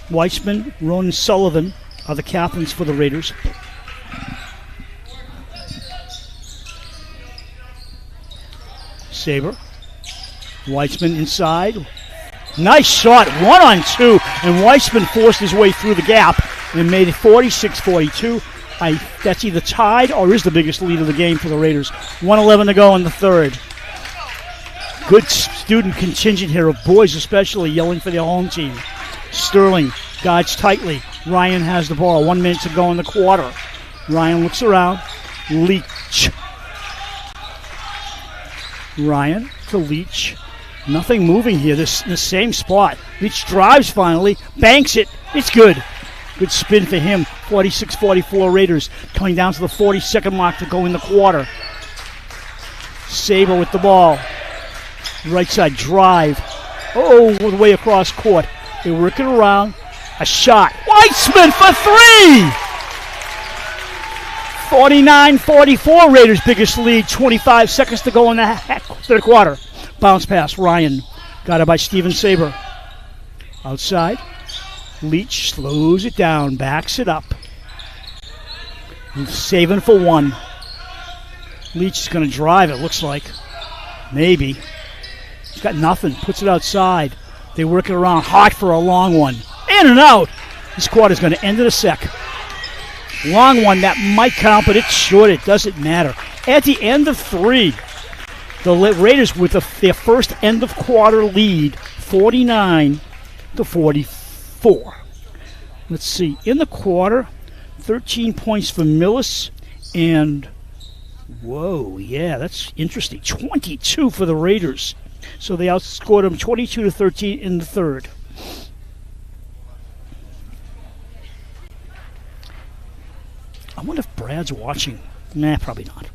Weitzman, Ronan Sullivan are the captains for the Raiders. Saber. Weitzman inside. Nice shot, 1-on-2, and Weitzman forced his way through the gap and made it 46-42. That's either tied or is the biggest lead of the game for the Raiders. 1:11 to go in the third. Good student contingent here of boys especially yelling for their home team. Sterling guides tightly. Ryan has the ball. 1 minute to go in the quarter. Ryan looks around. Leach. Ryan to Leach. Nothing moving here. This in the same spot. Leach drives finally. Banks it. It's good. Good spin for him. 46-44 Raiders. Coming down to the 40-second mark to go in the quarter. Saber with the ball. Right side drive. Oh, all the way across court. They work it around. A shot. Weitzman for 3! 49-44 Raiders' biggest lead. 25 seconds to go in the third quarter. Bounce pass. Ryan. Got it by Steven Saber. Outside. Leach slows it down, backs it up. He's saving for 1. Leach is going to drive, it looks like. Maybe. He's got nothing, puts it outside. They work it around. Hart for a long one. In and out. This quarter's going to end in a sec. Long one, that might count, but it's short. It doesn't matter. At the end of 3, the Raiders with their first end of quarter lead, 49-44. Let's see. In the quarter, 13 points for Millis and, whoa, yeah, that's interesting. 22 for the Raiders. So they outscored them 22-13 in the third. I wonder if Brad's watching. Nah, probably not.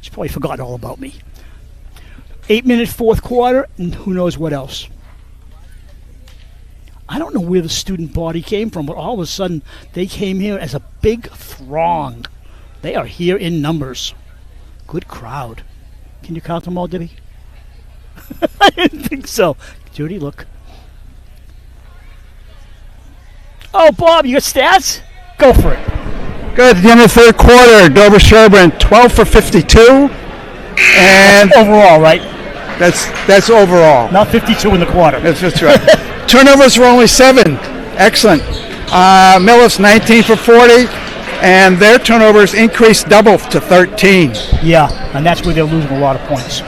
She's probably forgotten all about me. 8-minute fourth quarter, and who knows what else. I don't know where the student body came from, but all of a sudden they came here as a big throng. They are here in numbers. Good crowd. Can you count them all, Debbie? I didn't think so. Judy, look. Oh, Bob, you got stats? Go for it. Good. At the end of the third quarter, Dover-Sherborn 12 for 52. And overall, right? That's overall. Not 52 in the quarter. That's right. Turnovers were only 7. Excellent. Millis 19 for 40, and their turnovers increased double to 13. Yeah, and that's where they're losing a lot of points.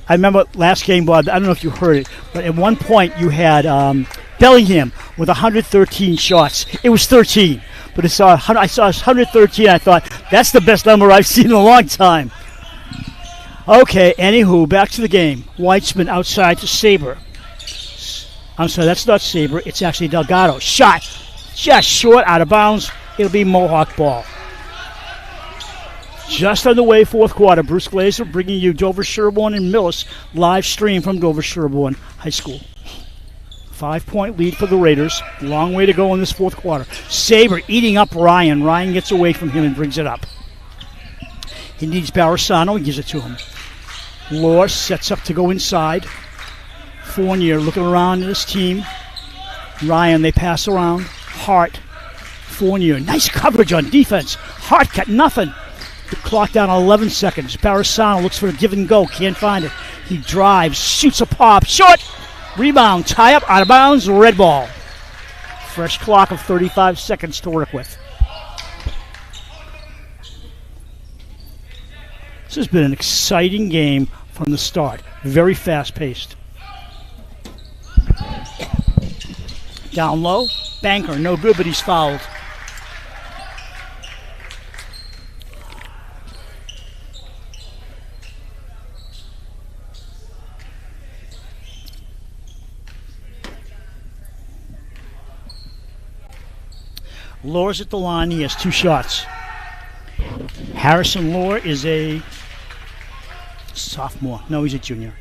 I remember last game, Bob, I don't know if you heard it, but at one point you had Bellingham with 113 shots. It was 13, but I saw 113. I thought, that's the best number I've seen in a long time. Okay, anywho, back to the game. Weitzman outside to Saber. I'm sorry, that's not Saber. It's actually Delgado. Shot. Just short, out of bounds. It'll be Mohawk ball. Just underway, fourth quarter. Bruce Glazer bringing you Dover-Sherborn and Millis live stream from Dover-Sherborn High School. 5-point lead for the Raiders. Long way to go in this fourth quarter. Saber eating up Ryan. Ryan gets away from him and brings it up. He needs Barasano. He gives it to him. Lohr sets up to go inside. Fournier looking around at his team. Ryan, they pass around. Hart. Fournier. Nice coverage on defense. Hart got nothing. The clock down 11 seconds. Barasano looks for a give and go. Can't find it. He drives. Shoots a pop. Short. Rebound. Tie up. Out of bounds. Red ball. Fresh clock of 35 seconds to work with. This has been an exciting game from the start. Very fast-paced. Down low. Banker. No good, but he's fouled. Lohr's at the line. He has 2 shots. Harrison Lohr is a sophomore. No, he's a junior.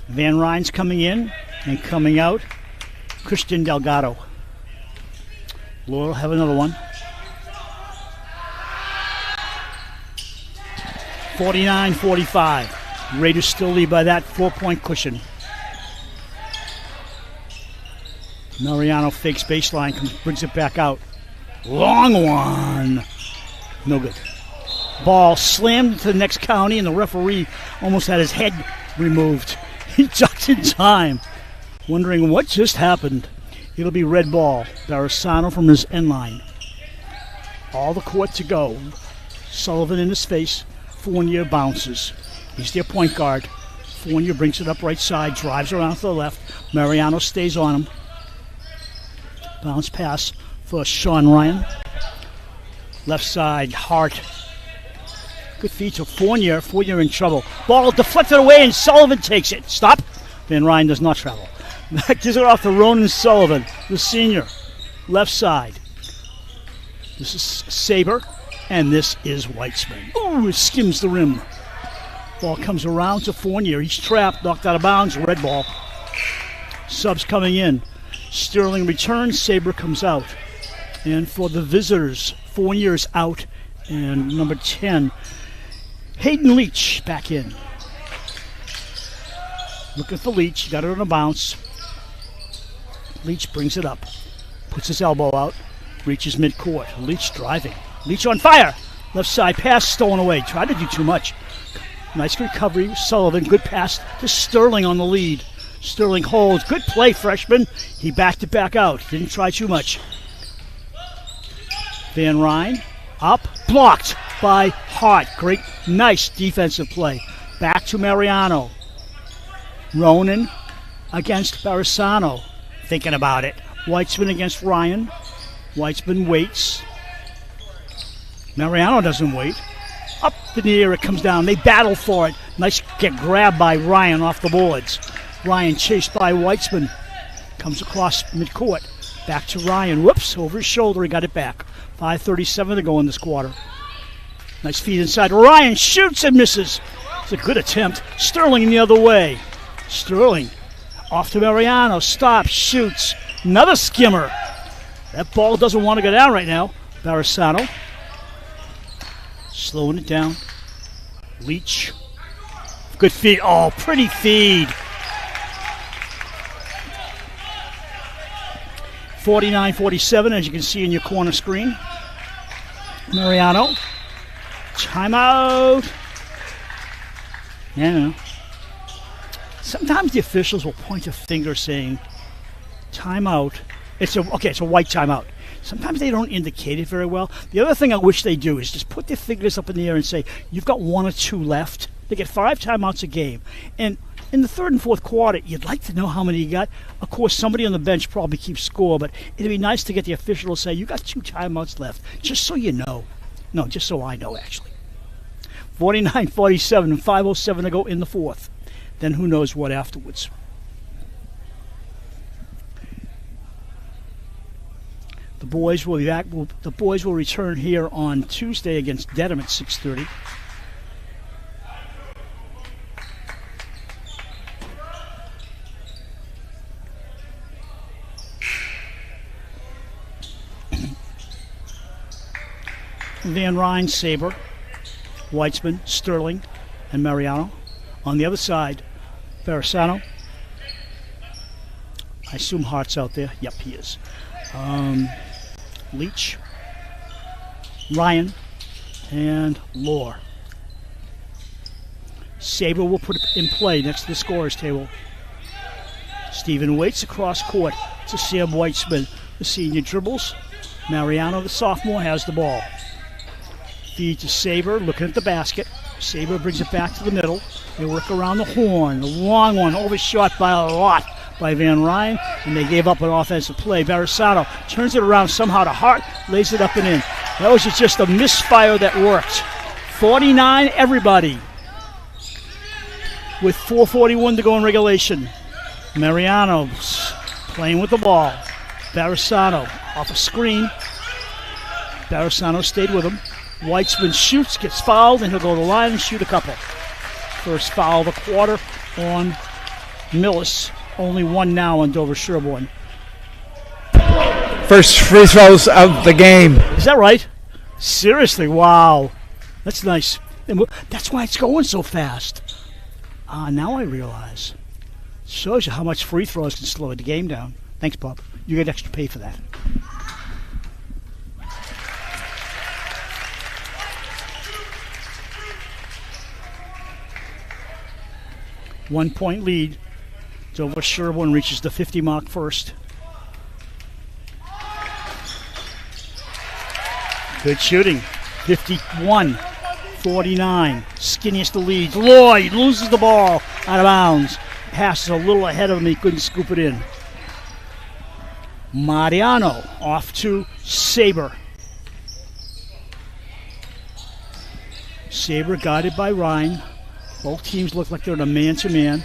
Van Ryn's coming in and coming out. Christian Delgado. Lohr will have another one. 49-45. Raiders still lead by that 4-point cushion. Mariano fakes baseline, brings it back out. Long one. No good. Ball slammed to the next county, and the referee almost had his head removed. He ducked in time, wondering what just happened. It'll be red ball. Barasano from his end line. All the court to go. Sullivan in his face. Fournier bounces. He's their point guard. Fournier brings it up right side, drives around to the left. Mariano stays on him. Bounce pass for Sean Ryan. Left side, Hart. Good feed to Fournier. Fournier in trouble. Ball deflected away and Sullivan takes it. Stop. Van Ryn does not travel. That gives it off to Ronan Sullivan, the senior. Left side. This is Saber, and this is Weitzman. Ooh, it skims the rim. Ball comes around to Fournier. He's trapped, knocked out of bounds, red ball. Subs coming in. Sterling returns, Saber comes out. And for the visitors, Fournier's out, and number 10, Hayden Leach back in. Looking for Leach, got it on a bounce. Leach brings it up, puts his elbow out, reaches midcourt. Leach driving. Leach on fire. Left side pass stolen away. Tried to do too much. Nice recovery. Sullivan, good pass to Sterling on the lead. Sterling holds. Good play, freshman. He backed it back out. Didn't try too much. Van Ryn up. Blocked by Hart. Great, nice defensive play. Back to Mariano. Ronan against Barasano. Thinking about it. Weitzman against Ryan. Weitzman waits. Mariano doesn't wait. Up in the air, it comes down. They battle for it. Nice get grabbed by Ryan off the boards. Ryan chased by Weitzman. Comes across midcourt. Back to Ryan. Whoops, over his shoulder. He got it back. 5:37 to go in this quarter. Nice feed inside. Ryan shoots and misses. It's a good attempt. Sterling the other way. Sterling off to Mariano. Stops, shoots. Another skimmer. That ball doesn't want to go down right now. Barisano slowing it down. Leach. Good feed. Oh, pretty feed. 49-47, as you can see in your corner screen. Mariano. Timeout. Yeah. Sometimes the officials will point a finger saying, timeout. It's a white timeout. Sometimes they don't indicate it very well. The other thing I wish they do is just put their fingers up in the air and say, you've got 1 or 2 left. They get 5 timeouts a game. And in the third and fourth quarter, you'd like to know how many you got. Of course, somebody on the bench probably keeps score, but it'd be nice to get the official to say, you got 2 timeouts left, just so you know. No, just so I know, actually. 49-47 and 5:07 to go in the fourth. Then who knows what afterwards. The boys will be back. The boys will return here on Tuesday against Dedham at 6:30. Van Ryn, Saber, Weitzman, Sterling, and Mariano. On the other side, Barisano. I assume Hart's out there. Yep, he is. Leach, Ryan, and Lohr. Saber will put it in play next to the scorer's table. Stephen waits across court to Sam Weitzman. The senior dribbles. Mariano, the sophomore, has the ball. Feed to Saber, looking at the basket. Saber brings it back to the middle. They work around the horn. The long one, overshot by a lot by Van Ryn, and they gave up an offensive play. Barisano turns it around somehow to Hart, lays it up and in. That was just a misfire that worked. 49 everybody with 4:41 to go in regulation. Mariano's playing with the ball. Barisano off a screen. Barisano stayed with him. Weitzman shoots, gets fouled, and he'll go to the line and shoot a couple. First foul of the quarter on Millis. Only 1 now on Dover-Sherborn. First free throws of the game. Is that right? Seriously, wow. That's nice. And that's why it's going so fast. Now I realize. Shows you how much free throws can slow the game down. Thanks, Bob. You get extra pay for that. One-point lead. Dover-Sherborn reaches the 50 mark first. Good shooting. 51-49. Skinniest the lead. Lloyd loses the ball out of bounds. Passes a little ahead of him. He couldn't scoop it in. Mariano off to Saber. Saber guided by Ryan. Both teams look like they're in a man-to-man.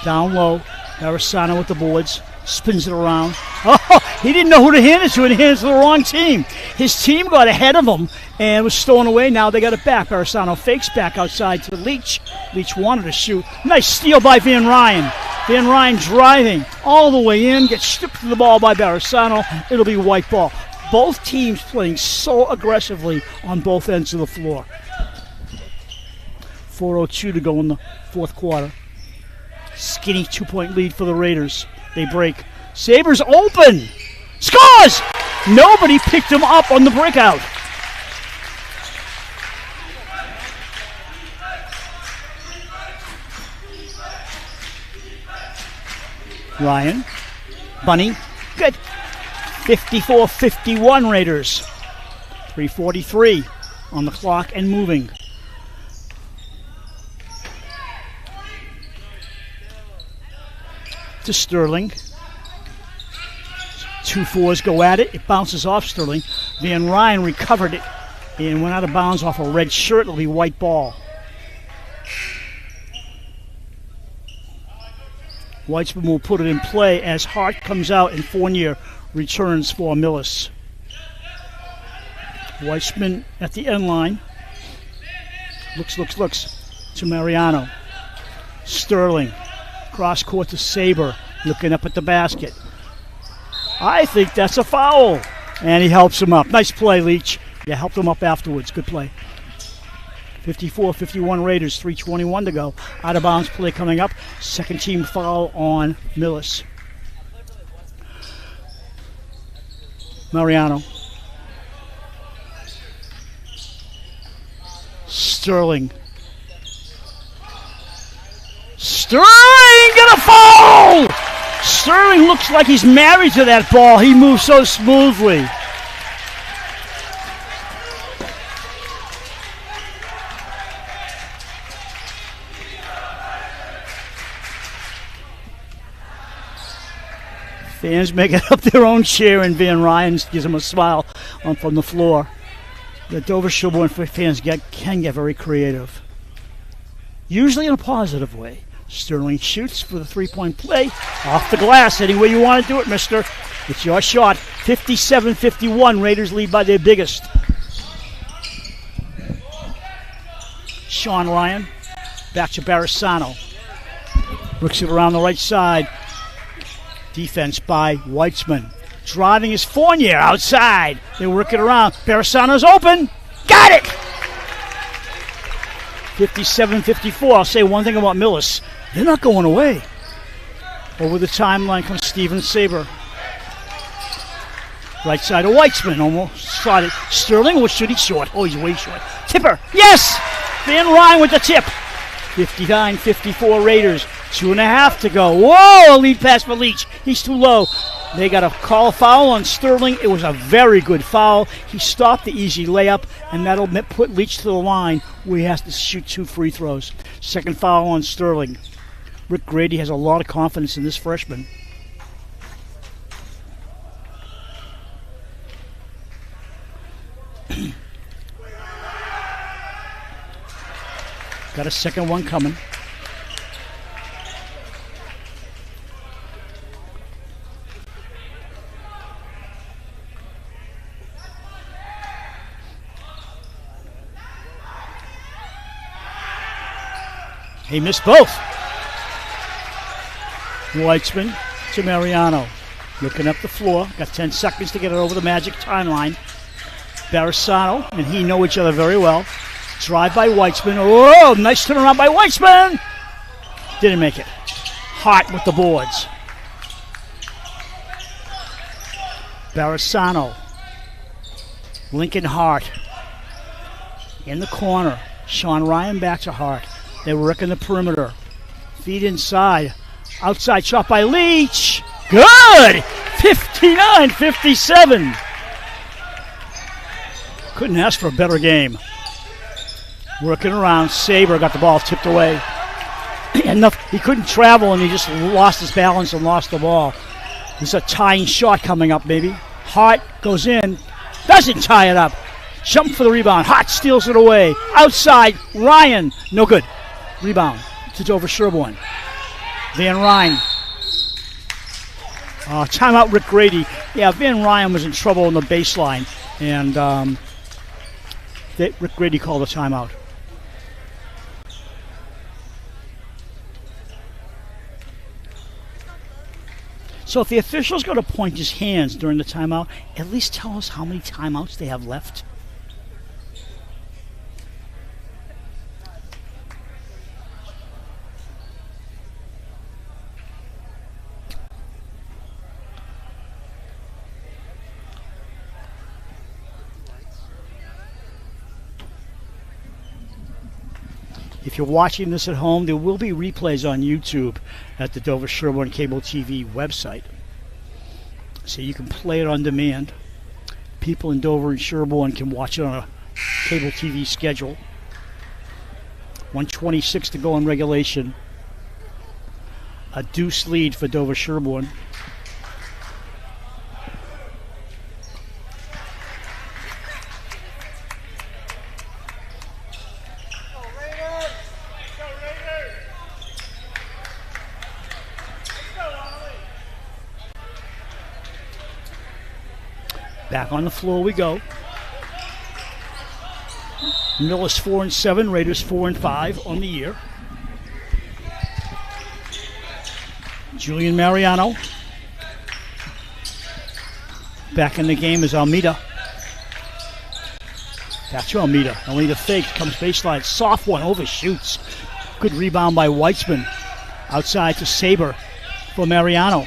Down low, Barisano with the boards, spins it around. Oh, he didn't know who to hand it to, and he handed it to the wrong team. His team got ahead of him and was stolen away. Now they got it back. Barisano fakes back outside to Leach. Leach wanted to shoot. Nice steal by Van Ryn. Van Ryn driving all the way in, gets stripped to the ball by Barisano. It'll be white ball. Both teams playing so aggressively on both ends of the floor. 4:02 to go in the fourth quarter. Skinny 2-point lead for the Raiders. They break. Sabres open. Scores! Nobody picked him up on the breakout. Ryan. Bunny. Good. 54-51 Raiders. 3:43 on the clock and moving. To Sterling. 2 4s go at it. It bounces off Sterling. Van Ryn recovered it and went out of bounds off a red shirt. It'll be white ball. Weitzman will put it in play as Hart comes out and Fournier returns for Millis. Weissman at the end line. Looks to Mariano. Sterling. Cross court to Saber. Looking up at the basket. I think that's a foul. And he helps him up. Nice play, Leach. Yeah, helped him up afterwards. Good play. 54-51 Raiders, 3:21 to go. Out of bounds play coming up. Second team foul on Millis. Mariano. Sterling. Got a foul! Sterling looks like he's married to that ball. He moves so smoothly. Fans making up their own cheer, and Van Ryan gives him a smile from the floor. The Dover-Sherborn fans can get very creative, usually in a positive way. Sterling shoots for the three-point play. Off the glass, any way you want to do it, mister. It's your shot. 57-51, Raiders lead by their biggest. Sean Ryan, back to Barisano. Brooks it around the right side. Defense by Weitzman. Driving is Fournier outside. They work it around. Barisano's open. Got it! 57-54. I'll say one thing about Millis. They're not going away. Over the timeline comes Steven Saber. Right side of Weitzman. Almost shot it. Sterling will shoot. He's short. Oh, he's way short. Tipper. Yes! Van Ryn with the tip. 59-54 Raiders. 2.5 to go. Whoa! A lead pass for Leach. He's too low. They got a call foul on Sterling. It was a very good foul. He stopped the easy layup, and that'll put Leach to the line where he has to shoot 2 free throws. Second foul on Sterling. Rick Grady has a lot of confidence in this freshman. Got a second one coming. He missed both. Weitzman to Mariano. Looking up the floor. Got 10 seconds to get it over the Magic timeline. Barisano and he know each other very well. Drive by Weitzman. Oh, nice turnaround by Weitzman. Didn't make it. Hart with the boards. Barisano. Lincoln Hart. In the corner. Sean Ryan back to Hart. They work in the perimeter. Feed inside. Outside shot by Leach. Good! 59-57. Couldn't ask for a better game. Working around. Saber got the ball tipped away. Enough. He couldn't travel and he just lost his balance and lost the ball. There's a tying shot coming up, maybe. Hart goes in. Doesn't tie it up. Jump for the rebound. Hart steals it away. Outside. Ryan. No good. Rebound to Dover-Sherborn. Van Ryn. Timeout Rick Grady. Yeah, Van Ryn was in trouble on the baseline. And Rick Grady called a timeout. So if the official's going to point his hands during the timeout, at least tell us how many timeouts they have left. If you're watching this at home, there will be replays on YouTube at the Dover-Sherborn Cable TV website. So you can play it on demand. People in Dover and Sherborn can watch it on a cable TV schedule. 1:26 to go in regulation. A deuce lead for Dover-Sherborn. Back on the floor we go. Millis 4-7, Raiders 4-5 on the year. Julian Mariano. Back in the game is Almeida. Back to Almeida. Almeida fakes, comes baseline. Soft one, overshoots. Good rebound by Weitzman. Outside to Saber for Mariano.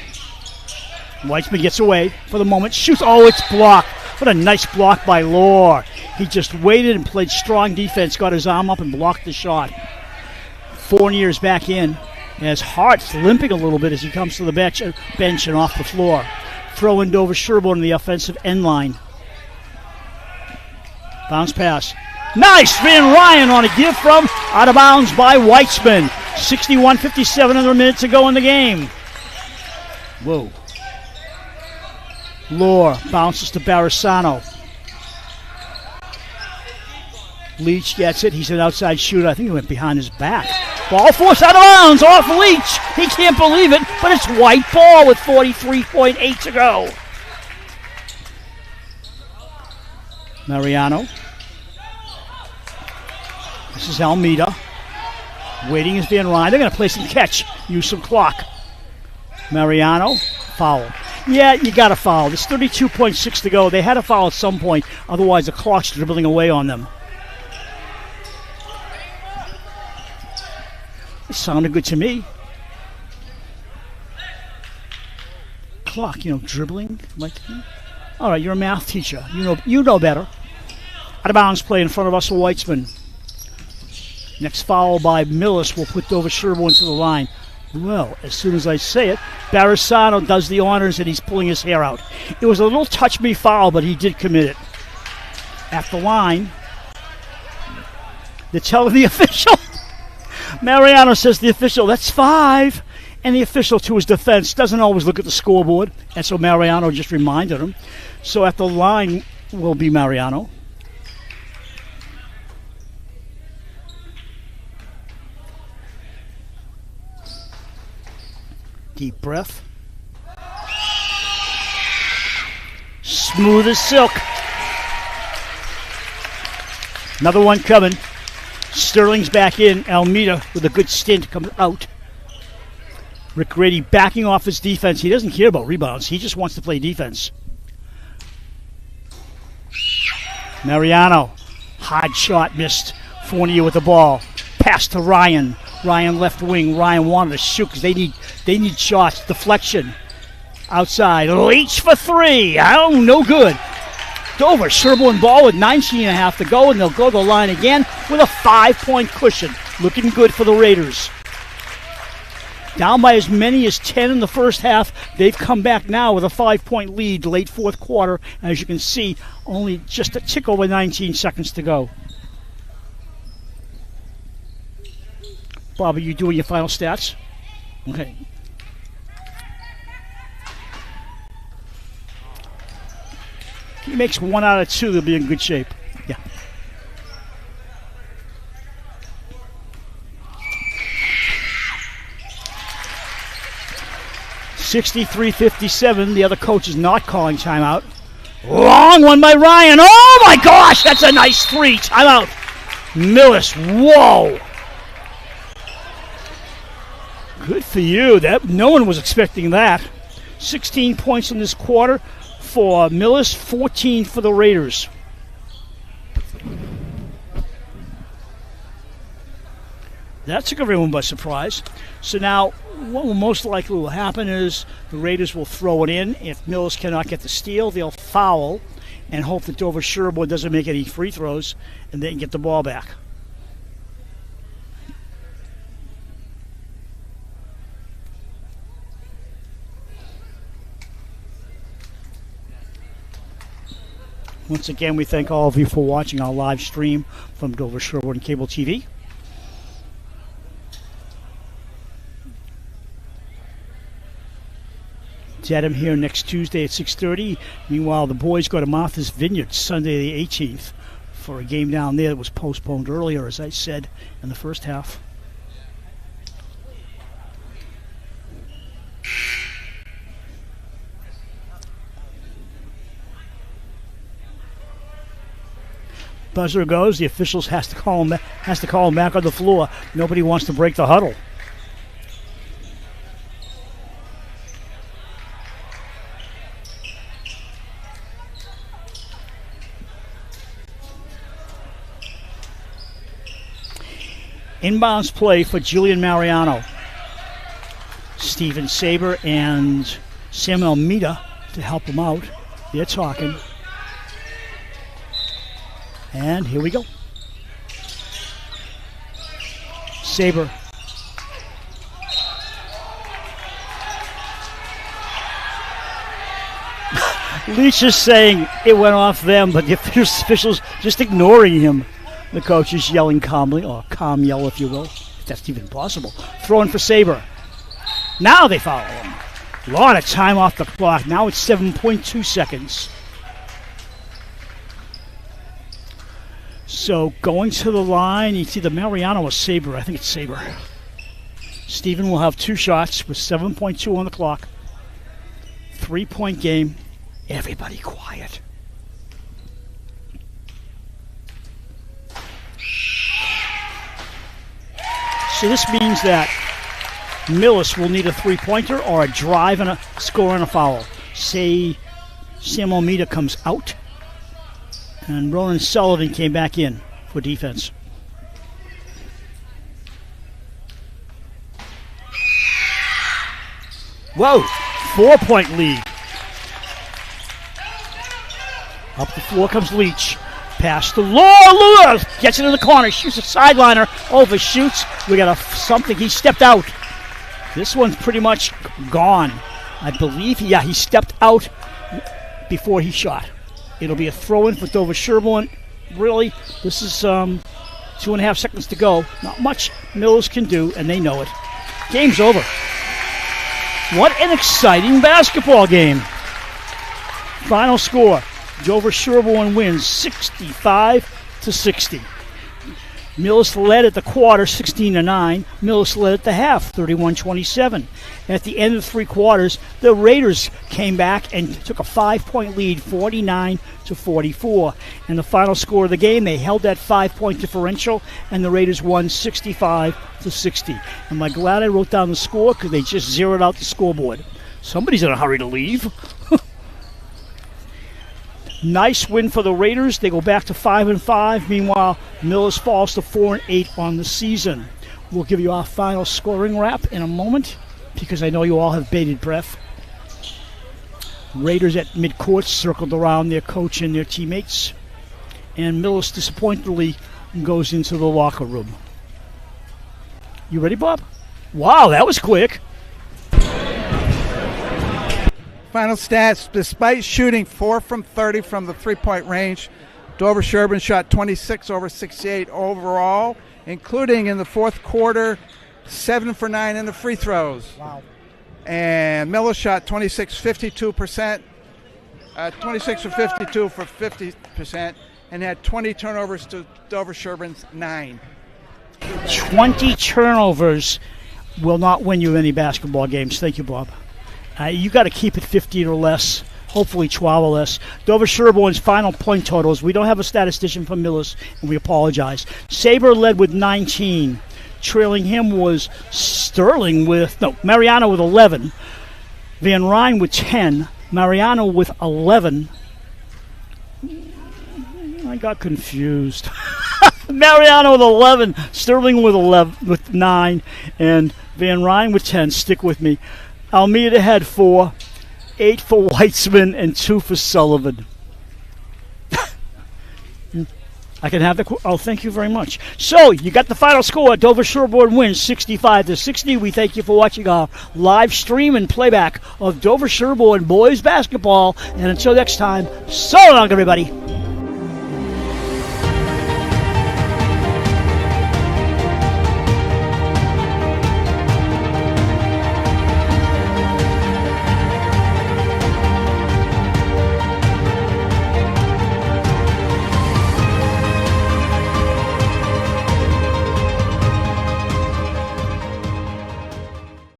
Weitzman gets away for the moment. Shoots. Oh, it's blocked. What a nice block by Lohr. He just waited and played strong defense. Got his arm up and blocked the shot. Fournier's back in. As Hart's limping a little bit as he comes to the bench and off the floor. Throw in Dover-Sherborn in the offensive end line. Bounce pass. Nice! Van Ryan on a give from out of bounds by Weitzman. 61:57 under a minute to go in the game. Whoa. Lohr bounces to Barisano. Leach gets it. He's an outside shooter. I think he went behind his back. Ball forced out of bounds off Leach. He can't believe it, but it's white ball with 43.8 to go. Mariano. This is Almeida. Waiting is Van Ryan. They're going to play some catch. Use some clock. Mariano. Foul. Yeah, you got to foul. There's 32.6 to go. They had to foul at some point. Otherwise, the clock's dribbling away on them. It sounded good to me. Clock, dribbling. All right, you're a math teacher. You know better. Out of bounds play in front of Russell Weitzman. Next foul by Millis will put Dover-Sherborn to the line. Well, as soon as I say it, Barisano does the honors and he's pulling his hair out. It was a little touch-me foul, but he did commit it. At the line, they're telling the official. Mariano says to the official, that's 5. And the official, to his defense, doesn't always look at the scoreboard. And so Mariano just reminded him. So at the line will be Mariano. Deep breath. Smooth as silk. Another one coming. Sterling's back in. Almeida with a good stint comes out. Rick Grady backing off his defense. He doesn't care about rebounds. He just wants to play defense. Mariano. Hard shot missed. Fournier with the ball. Pass to Ryan. Ryan left wing. Ryan wanted to shoot because they need shots. Deflection. Outside. Leach for 3. Oh, no good. Dover-Sherborn ball with 19.5 to go, and they'll go to the line again with a 5-point cushion. Looking good for the Raiders. Down by as many as 10 in the first half. They've come back now with a 5-point lead late fourth quarter. As you can see, only just a tick over 19 seconds to go. Bob, are you doing your final stats? Okay. He makes 1 out of 2, they'll be in good shape. Yeah. (63-57). The other coach is not calling timeout. Long one by Ryan. Oh my gosh, that's a nice 3. Timeout. Millis. Whoa. Good for you. That no one was expecting that. 16 points in this quarter for Millis, 14 for the Raiders. That took everyone by surprise. So now what will most likely will happen is the Raiders will throw it in. If Millis cannot get the steal, they'll foul and hope that Dover-Sherborn doesn't make any free throws and then get the ball back. Once again, we thank all of you for watching our live stream from Dover-Sherborn Cable TV. Dedham here next Tuesday at 6:30. Meanwhile, the boys go to Martha's Vineyard Sunday the 18th for a game down there that was postponed earlier, as I said, in the first half. buzzer goes, the officials has to call him back on the floor. Nobody wants to break the huddle. Inbounds play for Julian Mariano. Steven Saber and Sam Almeida to help him out. They're talking. And here we go. Saber. Leach is saying it went off them, but the officials just ignoring him. The coach is yelling calmly, or calm yell if you will, if that's even possible. Throwing for Saber. Now they follow him. A lot of time off the clock. Now it's 7.2 seconds. So going to the line, it's either Mariano or Saber. I think it's Saber. Steven will have 2 shots with 7.2 on the clock. 3-point game. Everybody quiet. So this means that Millis will need a 3-pointer or a drive and a score and a foul. Say Sam Almeida comes out and Ronan Sullivan came back in for defense. Whoa, 4-point lead. Up the floor comes Leach. Pass to Lure. Gets it in the corner. Shoots a sideliner. Overshoots. We got something. He stepped out. This one's pretty much gone. I believe, he stepped out before he shot. It'll be a throw-in for Dover-Sherborn. Really, this is 2.5 seconds to go. Not much Millis can do, and they know it. Game's over. What an exciting basketball game. Final score. Dover-Sherborn wins 65-60. Millis led at the quarter 16-9. Millis led at the half 31-27. At the end of 3 quarters, the Raiders came back and took a 5-point lead 49-44. And the final score of the game, they held that 5-point differential and the Raiders won 65-60. Am I glad I wrote down the score? Because they just zeroed out the scoreboard. Somebody's in a hurry to leave. Nice win for the Raiders. They go back to 5-5. Meanwhile, Millis falls to 4-8 on the season. We'll give you our final scoring wrap in a moment because I know you all have bated breath. Raiders at midcourt circled around their coach and their teammates. And Millis disappointedly goes into the locker room. You ready, Bob? Wow, that was quick. Final stats, despite shooting 4 from 30 from the 3-point range, Dover-Sherborn shot 26 over 68 overall, including in the fourth quarter, 7 for 9 in the free throws. Wow. And Millis shot 26 for 52 for 50%, and had 20 turnovers to Dover-Sherborn's 9. 20 turnovers will not win you any basketball games. Thank you, Bob. You got to keep it 15 or less, hopefully 12 or less. Dover-Sherborn's final point totals. We don't have a statistician for Millis, and we apologize. Saber led with 19. Trailing him was Mariano with 11. Van Ryn with 10. Mariano with 11. I got confused. Mariano with 11. Sterling with 9. And Van Ryn with 10. Stick with me. Almeida had 4, 8 for Weitzman, and 2 for Sullivan. I can have the... Oh, thank you very much. So, you got the final score. Dover-Sherborn wins 65-60. We thank you for watching our live stream and playback of Dover-Sherborn boys basketball. And until next time, so long, everybody.